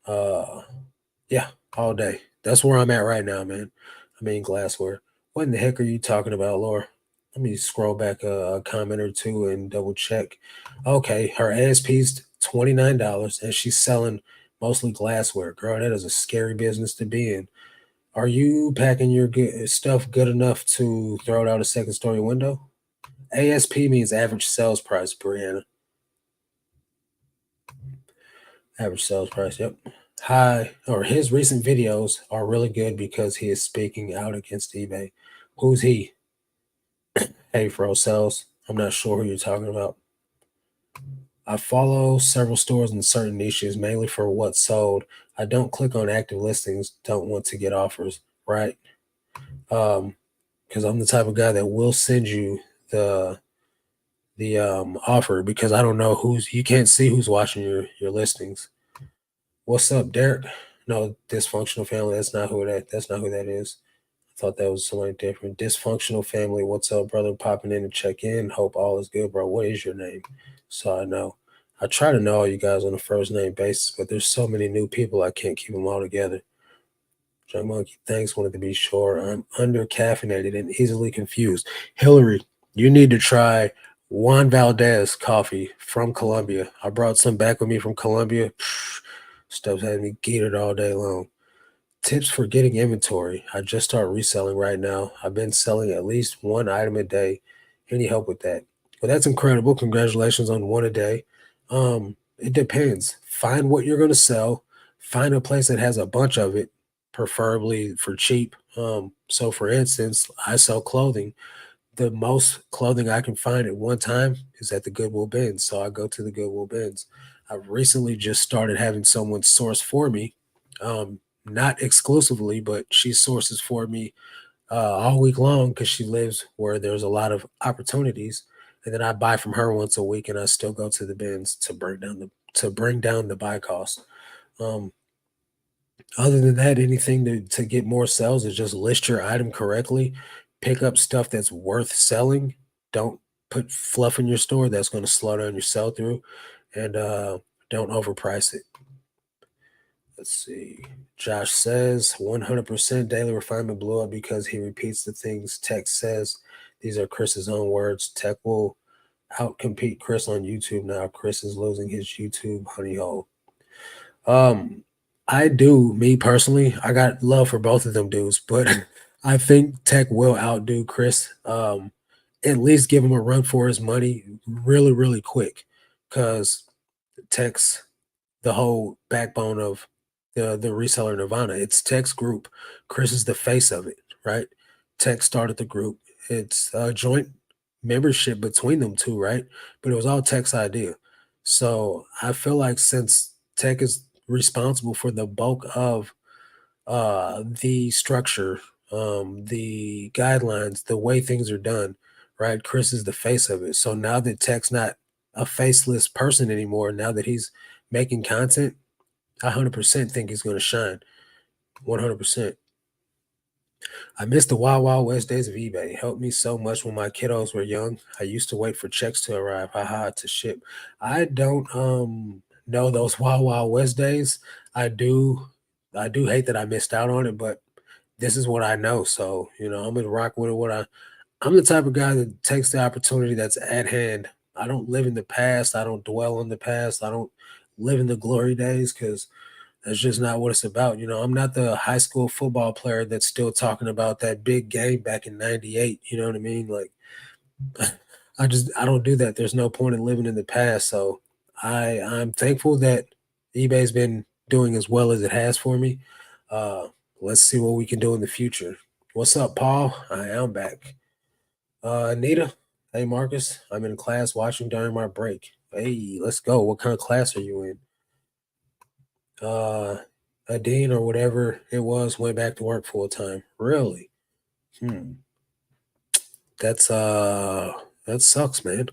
Uh, yeah, all day. That's where I'm at right now, man. I mean, glassware. What in the heck are you talking about, Laura? Let me scroll back a comment or two and double check. Okay, her ASP's $29 and she's selling mostly glassware. Girl, that is a scary business to be in. Are you packing your stuff good enough to throw it out a second story window? ASP means average sales price, Brianna. Average sales price, yep. His recent videos are really good because he is speaking out against eBay. Who's he? Hey, Fro Sales. I'm not sure who you're talking about. I follow several stores in certain niches, mainly for what's sold. I don't click on active listings, don't want to get offers, right? Because I'm the type of guy that will send you the offer because I don't know you can't see who's watching your listings. What's up, Derek? No, dysfunctional family. That's not who that is. I thought that was somebody different. Dysfunctional family. What's up, brother? Popping in to check in. Hope all is good, bro. What is your name? So I know. I try to know all you guys on a first name basis, but there's so many new people I can't keep them all together. Junk Monkey, thanks. Wanted to be sure. I'm under caffeinated and easily confused. Hillary, you need to try Juan Valdez coffee from Colombia. I brought some back with me from Colombia. Stuff's had me gated all day long. Tips for getting inventory. I just start reselling right now. I've been selling at least one item a day. Any help with that? Well, that's incredible. Congratulations on one a day. It depends. Find what you're going to sell. Find a place that has a bunch of it, preferably for cheap. So for instance, I sell clothing. The most clothing I can find at one time is at the Goodwill bins. So I go to the Goodwill bins. I've recently just started having someone source for me. Not exclusively, but she sources for me all week long because she lives where there's a lot of opportunities. And then I buy from her once a week, and I still go to the bins to bring down the buy cost. Um, Other than that, anything to get more sales is just list your item correctly, pick up stuff that's worth selling. Don't put fluff in your store that's going to slow down your sell through, and don't overprice it. Let's see. Josh says 100% daily refinement blew up because he repeats the things Tech says. These are Chris's own words. Tech will outcompete Chris on YouTube now. Chris is losing his YouTube honey hole. Um, I do, me personally, I got love for both of them dudes, but I think Tech will outdo Chris. At least give him a run for his money really, really quick. Because Tech's the whole backbone of the reseller Nirvana. It's Tech's group. Chris is the face of it, right? Tech started the group. It's a joint membership between them two, right? But it was all Tech's idea. So I feel like since Tech is responsible for the bulk of the structure, the guidelines, the way things are done, right? Chris is the face of it. So now that Tech's not a faceless person anymore, now that he's making content, I 100% think he's going to shine. 100%. I miss the Wild Wild West days of eBay. It helped me so much when my kiddos were young. I used to wait for checks to arrive, haha, to ship. I don't know those Wild Wild West days. I do I do hate that I missed out on it, but this is what I know. So, I'm gonna rock with it. I'm the type of guy that takes the opportunity that's at hand. I don't live in the past. I don't dwell on the past. I don't live in the glory days because That's just not what it's about. I'm not the high school football player that's still talking about that big game back in '98. You know what I mean? Like, I don't do that. There's no point in living in the past. So I'm thankful that eBay's been doing as well as it has for me. Uh, let's see what we can do in the future. What's up, Paul? I am back. Anita, hey Marcus, I'm in class watching during my break. Hey, let's go. What kind of class are you in? Uh, a dean or whatever it was went back to work full time. Really? Hmm. That's that sucks, man.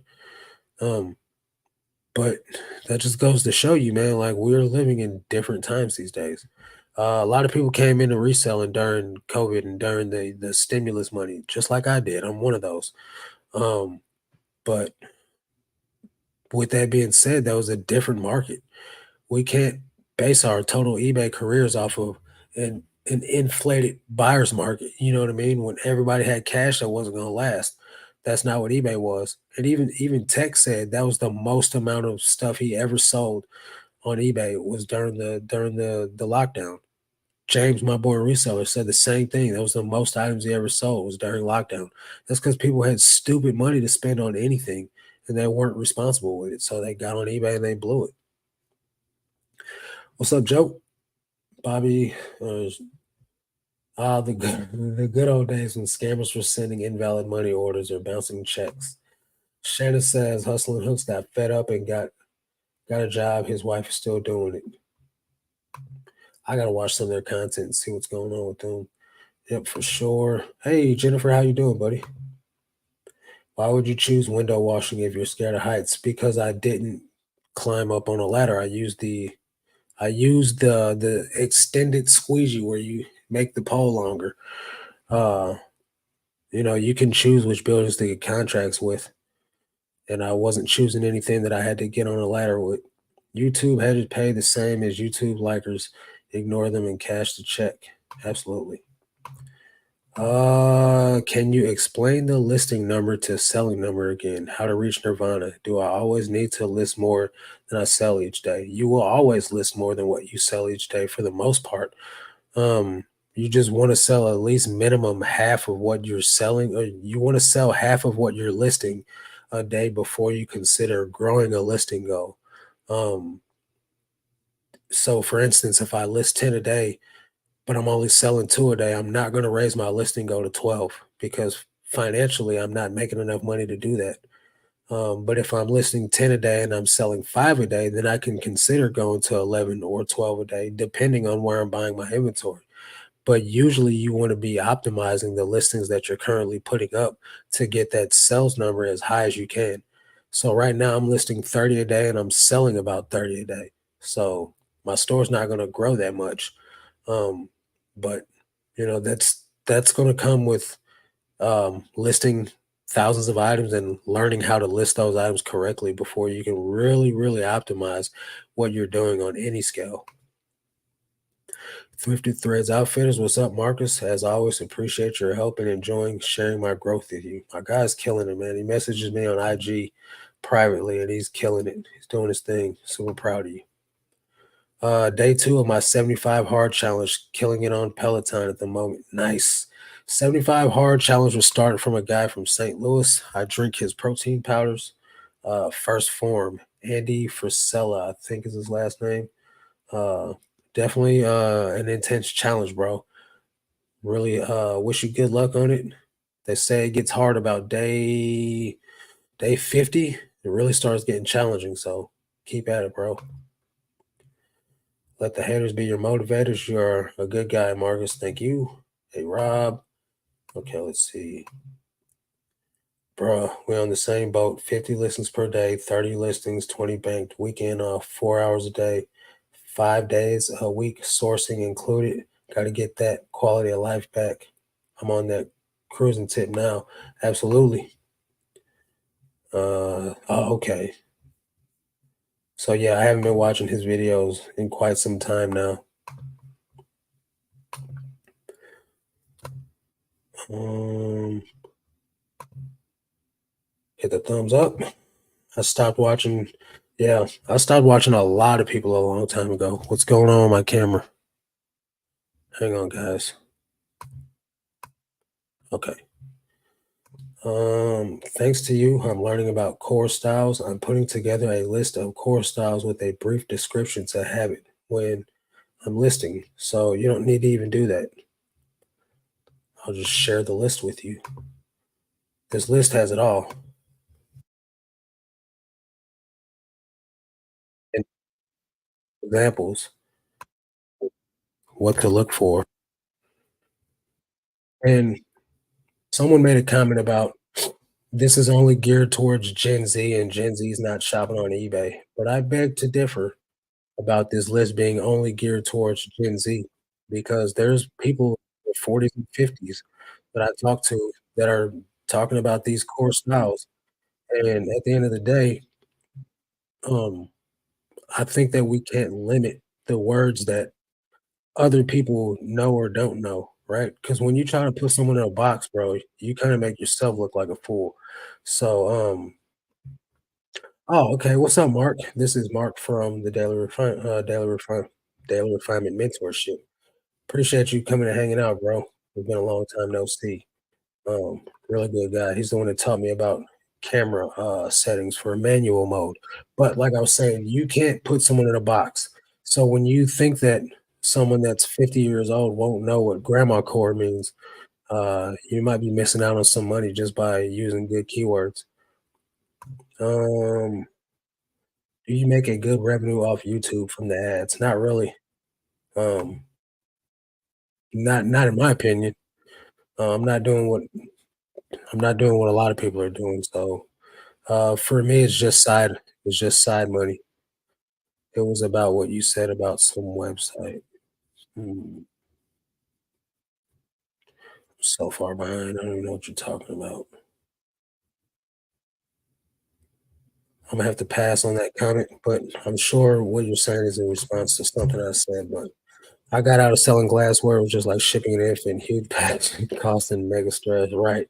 Um, but that just goes to show you, man. Like we're living in different times these days. A lot of people came into reselling during COVID and during the stimulus money, just like I did. I'm one of those. Um, but with that being said, that was a different market. We can't base our total eBay careers off of an inflated buyer's market. You know what I mean? When everybody had cash that wasn't going to last. That's not what eBay was. And even Tech said that was the most amount of stuff he ever sold on eBay was during the lockdown. James, my boy reseller, said the same thing. That was the most items he ever sold was during lockdown. That's because people had stupid money to spend on anything and they weren't responsible with it. So they got on eBay and they blew it. What's up, Joe? Bobby, the good old days when scammers were sending invalid money orders or bouncing checks. Shannon says Hustling Hooks got fed up and got a job. His wife is still doing it. I gotta watch some of their content and see what's going on with them. Yep, for sure. Hey Jennifer, how you doing, buddy? Why would you choose window washing if you're scared of heights? Because I didn't climb up on a ladder. I used the extended squeegee where you make the pole longer. Uh, you can choose which buildings to get contracts with, and I wasn't choosing anything that I had to get on a ladder with. YouTube had to pay the same as YouTube likers. Ignore them and cash the check. Absolutely. Can you explain the listing number to selling number again? How to reach Nirvana? Do I always need to list more than I sell each day? You will always list more than what you sell each day for the most part. You just want to sell at least minimum half of what you're selling, or you want to sell half of what you're listing a day before you consider growing a listing goal. Um, so for instance, if I list 10 a day, but I'm only selling two a day, I'm not going to raise my listing goal to 12 because financially I'm not making enough money to do that. But if I'm listing 10 a day and I'm selling five a day, then I can consider going to 11 or 12 a day, depending on where I'm buying my inventory. But usually you want to be optimizing the listings that you're currently putting up to get that sales number as high as you can. So right now I'm listing 30 a day and I'm selling about 30 a day. So my store's not going to grow that much. Um, but that's going to come with listing thousands of items and learning how to list those items correctly before you can really, really optimize what you're doing on any scale. Thrifted Threads Outfitters, what's up, Marcus? As always, appreciate your help and enjoying sharing my growth with you. My guy's killing it, man. He messages me on IG privately and he's killing it. He's doing his thing. Super proud of you. Day two of my 75 hard challenge, killing it on Peloton at the moment. Nice. 75 hard challenge was started from a guy from St. Louis. I drink his protein powders. First form, Andy Frisella, I think is his last name. Uh, Definitely an intense challenge, bro. Really wish you good luck on it. They say it gets hard about day 50. It really starts getting challenging, so keep at it, bro. Let the haters be your motivators. You're a good guy, Marcus. Thank you. Hey, Rob. Okay, let's see. Bruh, we're on the same boat. 50 listings per day, 30 listings, 20 banked, weekend off, 4 hours a day, 5 days a week, sourcing included. Got to get that quality of life back. I'm on that cruising tip now. Absolutely. Okay. So yeah, I haven't been watching his videos in quite some time now. Um, Hit the thumbs up. I stopped watching Yeah, I started watching a lot of people a long time ago. What's going on with my camera? Hang on, guys. Okay. Thanks to you, I'm learning about core styles. I'm putting together a list of core styles with a brief description to have it when I'm listing. So you don't need to even do that. I'll just share the list with you. This list has it all. And examples, what to look for. And someone made a comment about this is only geared towards Gen Z and Gen Z is not shopping on eBay. But I beg to differ about this list being only geared towards Gen Z because there's people in their 40s and 50s that I talk to that are talking about these core styles. And at the end of the day, um, I think that we can't limit the words that other people know or don't know, right? Because when you try to put someone in a box, bro, you kind of make yourself look like a fool. So, oh, okay. What's up, Mark? This is Mark from the Daily Refinement Mentorship. Appreciate you coming and hanging out, bro. It's been a long time no see. Really good guy. He's the one that taught me about camera settings for manual mode. But like I was saying, you can't put someone in a box. So when you think that someone that's 50 years old won't know what grandma core means, you might be missing out on some money just by using good keywords. Um, do you make a good revenue off YouTube from the ads? Not really. Um, not in my opinion. I'm not doing what a lot of people are doing. So for me, it's just side money. It was about what you said about some website. Hmm, so far behind. I don't even know what you're talking about. I'm gonna have to pass on that comment, but I'm sure what you're saying is in response to something I said. But I got out of selling glassware. It was just like shipping an infant, huge packs, costing mega stress. Right.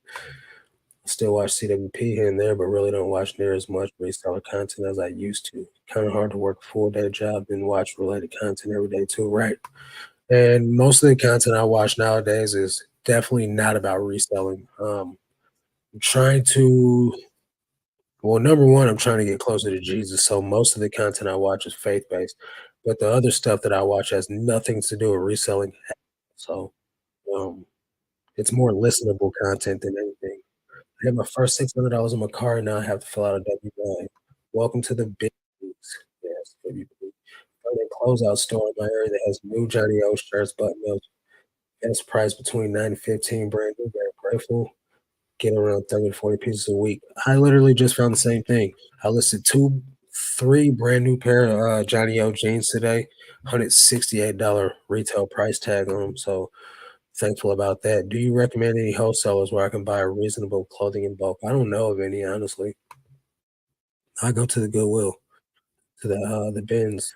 Still watch CWP here and there, but really don't watch near as much reseller content as I used to. Kind of hard to work a full day job and watch related content every day too. Right. And most of the content I watch nowadays is definitely not about reselling. I'm trying to, well, number one, I'm trying to get closer to Jesus. So most of the content I watch is faith based, but the other stuff that I watch has nothing to do with reselling. So um, it's more listenable content than anything. I had my first $600 in my car, and now I have to fill out a W-9. Welcome to the big leagues. Yes, WP. Found a closeout store in my area that has new Johnny O shirts, button ups. Best price between 9 and 15, brand new, very grateful. Get around 30 to 40 pieces a week. I literally just found the same thing. I listed 3 brand new pair of Johnny O jeans today, $168 retail price tag on them. So thankful about that. Do you recommend any wholesalers where I can buy reasonable clothing in bulk? I don't know of any, honestly. I go to the Goodwill, to the bins,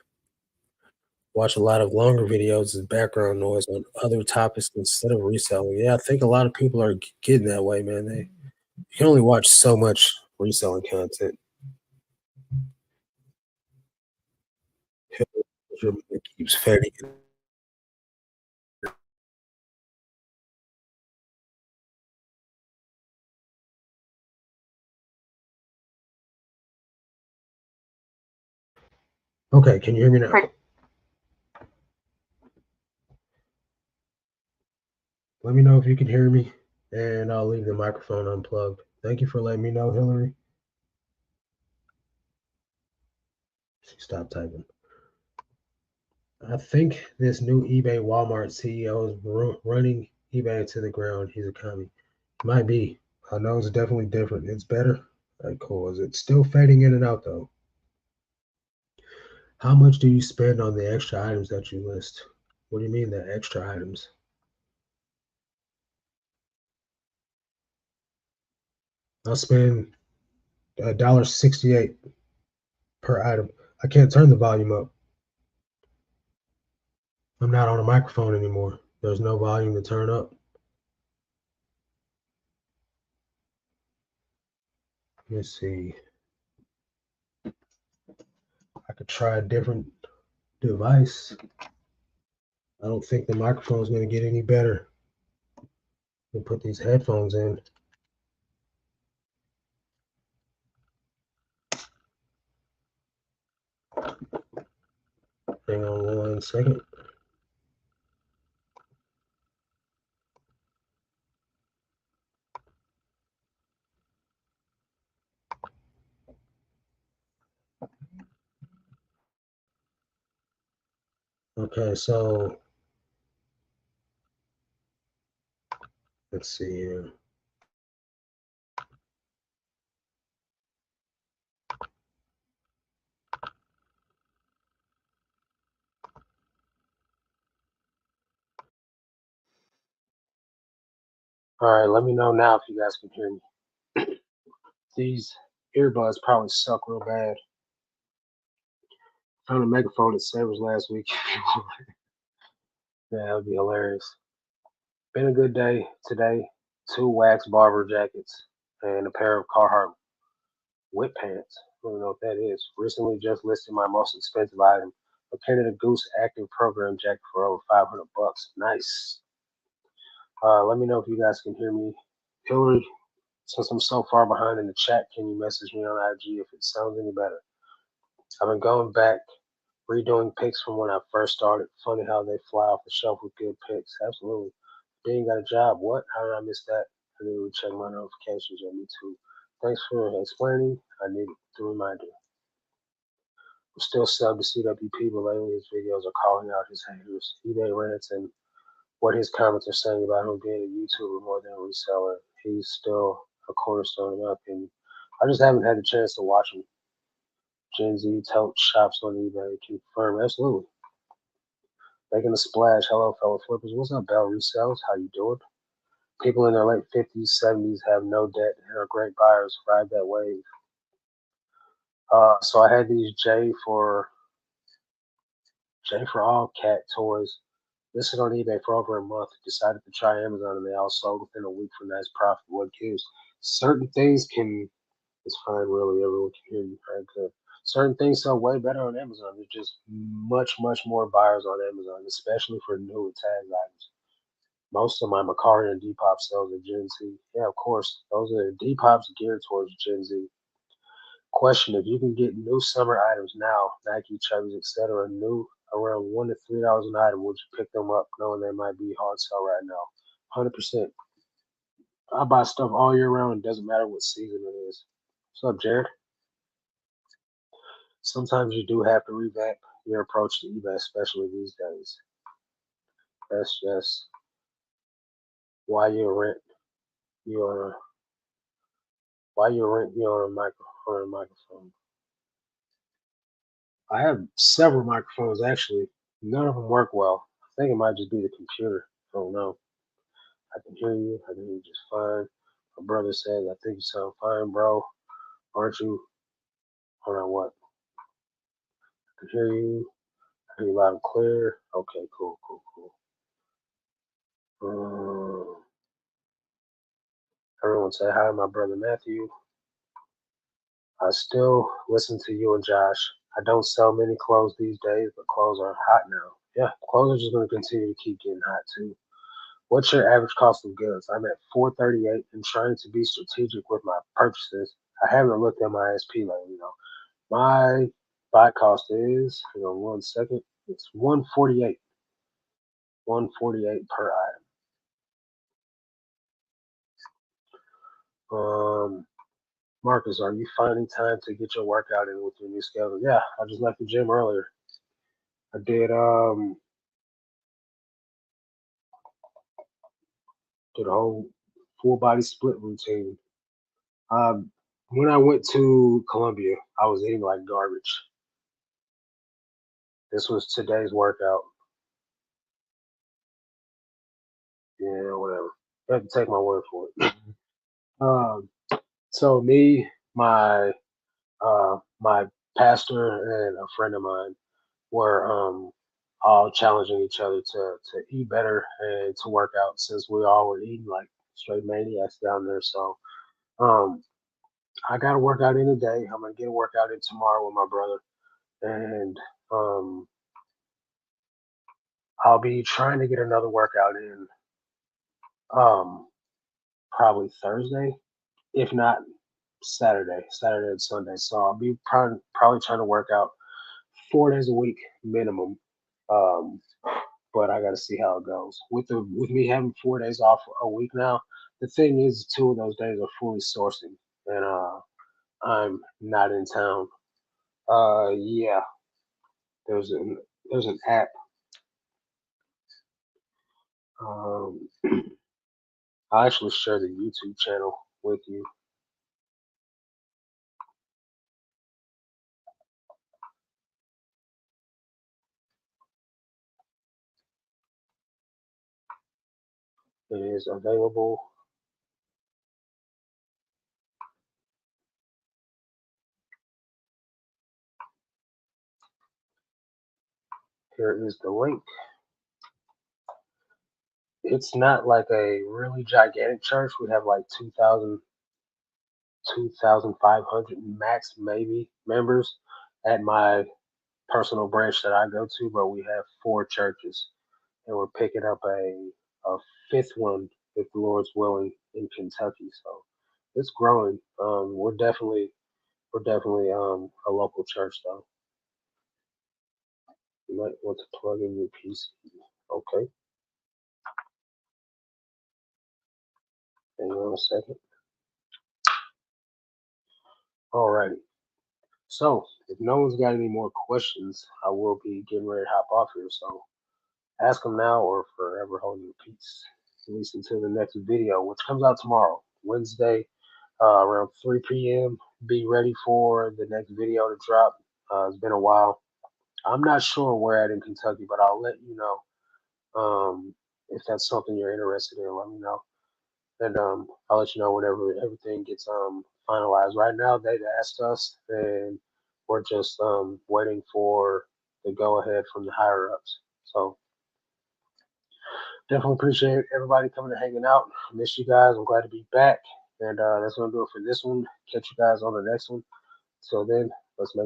watch a lot of longer videos as background noise on other topics instead of reselling. Yeah, I think a lot of people are getting that way, man. You can only watch so much reselling content. It keeps fading. Okay, can you hear me now? Let me know if you can hear me, and I'll leave the microphone unplugged. Thank you for letting me know, Hillary. She stopped typing. I think this new eBay Walmart CEO is running eBay to the ground. He's a commie. Might be. I know it's definitely different. It's better. All right, cool. Is it still fading in and out though? How much do you spend on the extra items that you list? What do you mean the extra items? I'll spend $1.68 per item. I can't turn the volume up. I'm not on a microphone anymore. There's no volume to turn up. Let's see. could try a different device. I don't think the microphone is going to get any better than put these headphones in. Hang on 1 second. Okay, so let's see here. All right, let me know now if you guys can hear me. These earbuds probably suck real bad. Found a megaphone at Savers last week. Yeah, that would be hilarious. Been a good day today. 2 wax barber jackets and a pair of Carhartt whip pants. I don't know what that is. Recently just listed my most expensive item. A Canada Goose active program jacket for over $500. Nice. Let me know if you guys can hear me. Hillary, since I'm so far behind in the chat, can you message me on IG if it sounds any better? I've been going back, redoing pics from when I first started. Funny how they fly off the shelf with good pics. Absolutely. Dean got a job. What? How did I miss that? I need to check my notifications. Yeah, me too. Thanks for explaining. I need the reminder. I'm still subbed to CWP, but lately his videos are calling out his haters, eBay rants, and what his comments are saying about him being a YouTuber more than a reseller. He's still a cornerstone in my opinion. I just haven't had the chance to watch him. Gen Z tote shops on eBay. Confirm. Absolutely. Making a splash. Hello, fellow flippers. What's up, Bell Resells? How you doing? People in their late 50s, 70s have no debt and are great buyers. Ride that wave. So I had these J for All cat toys listed on eBay for over a month. Decided to try Amazon and they all sold within a week for nice profit. What gives? Certain things can, it's fine, really. Everyone can hear you. Right? Good. Certain things sell way better on Amazon. There's just much, much more buyers on Amazon, especially for new tagged items. Most of my Macari and Depop sales are Gen Z. Yeah, of course. Those are Depops geared towards Gen Z. Question: if you can get new summer items now, Nike, Chubbies, etc., new around $1 to $3 an item, would you pick them up knowing they might be hard sell right now? 100%. I buy stuff all year round. It doesn't matter what season it is. What's up, Jared? Sometimes you do have to revamp your approach to eBay, especially these days. That's just why you rent your microphone. I have several microphones actually. None of them work well. I think it might just be the computer. I don't know. I can hear you. I can hear you just fine. My brother says, I think you sound fine, bro. Aren't you? Hold on, what? I can hear you. I hear you loud and clear. Okay, cool, cool, cool. Everyone say hi, my brother Matthew. I still listen to you and Josh. I don't sell many clothes these days, but clothes are hot now. Yeah, clothes are just going to continue to keep getting hot too. What's your average cost of goods? I'm at $438 and trying to be strategic with my purchases. I haven't looked at my SP lately though. My buy cost is, hang on 1 second, it's 148. 148 per item. Marcus, are you finding time to get your workout in with your new schedule? Yeah, I just left the gym earlier. I did a whole full body split routine. Um, when I went to Columbia, I was eating like garbage. This was today's workout. Yeah, whatever. You have to take my word for it. Um, so me, my pastor and a friend of mine were all challenging each other to eat better and to work out since we all were eating like straight maniacs down there. So um, I got a workout in today. I'm gonna get a workout in tomorrow with my brother. and I'll be trying to get another workout in um, probably Thursday, if not Saturday and Sunday. So I'll be probably trying to work out 4 days a week minimum. Um, but I got to see how it goes. With me having 4 days off a week now, the thing is, 2 of those days are fully sourcing, and I'm not in town. Yeah, there's an there's an app. Um, I'll actually share the YouTube channel with you. It is available. Here is the link. It's not like a really gigantic church. We have like 2,500 max maybe members at my personal branch that I go to, but we have 4 churches, and we're picking up a fifth one if the Lord's willing in Kentucky. So it's growing. We're definitely a local church though. You might want to plug in your PC. Okay, hang on a second. Alrighty. So if no one's got any more questions, I will be getting ready to hop off here. So ask them now or forever hold your peace. At least until the next video, which comes out tomorrow, Wednesday, around 3 p.m. Be ready for the next video to drop. It's been a while. I'm not sure where at in Kentucky, but I'll let you know. If that's something you're interested in, let me know. And I'll let you know whenever everything gets finalized. Right now, they've asked us, and we're just waiting for the go ahead from the higher ups. So definitely appreciate everybody coming and hanging out. Miss you guys. I'm glad to be back. And that's gonna do it for this one. Catch you guys on the next one. So then, let's make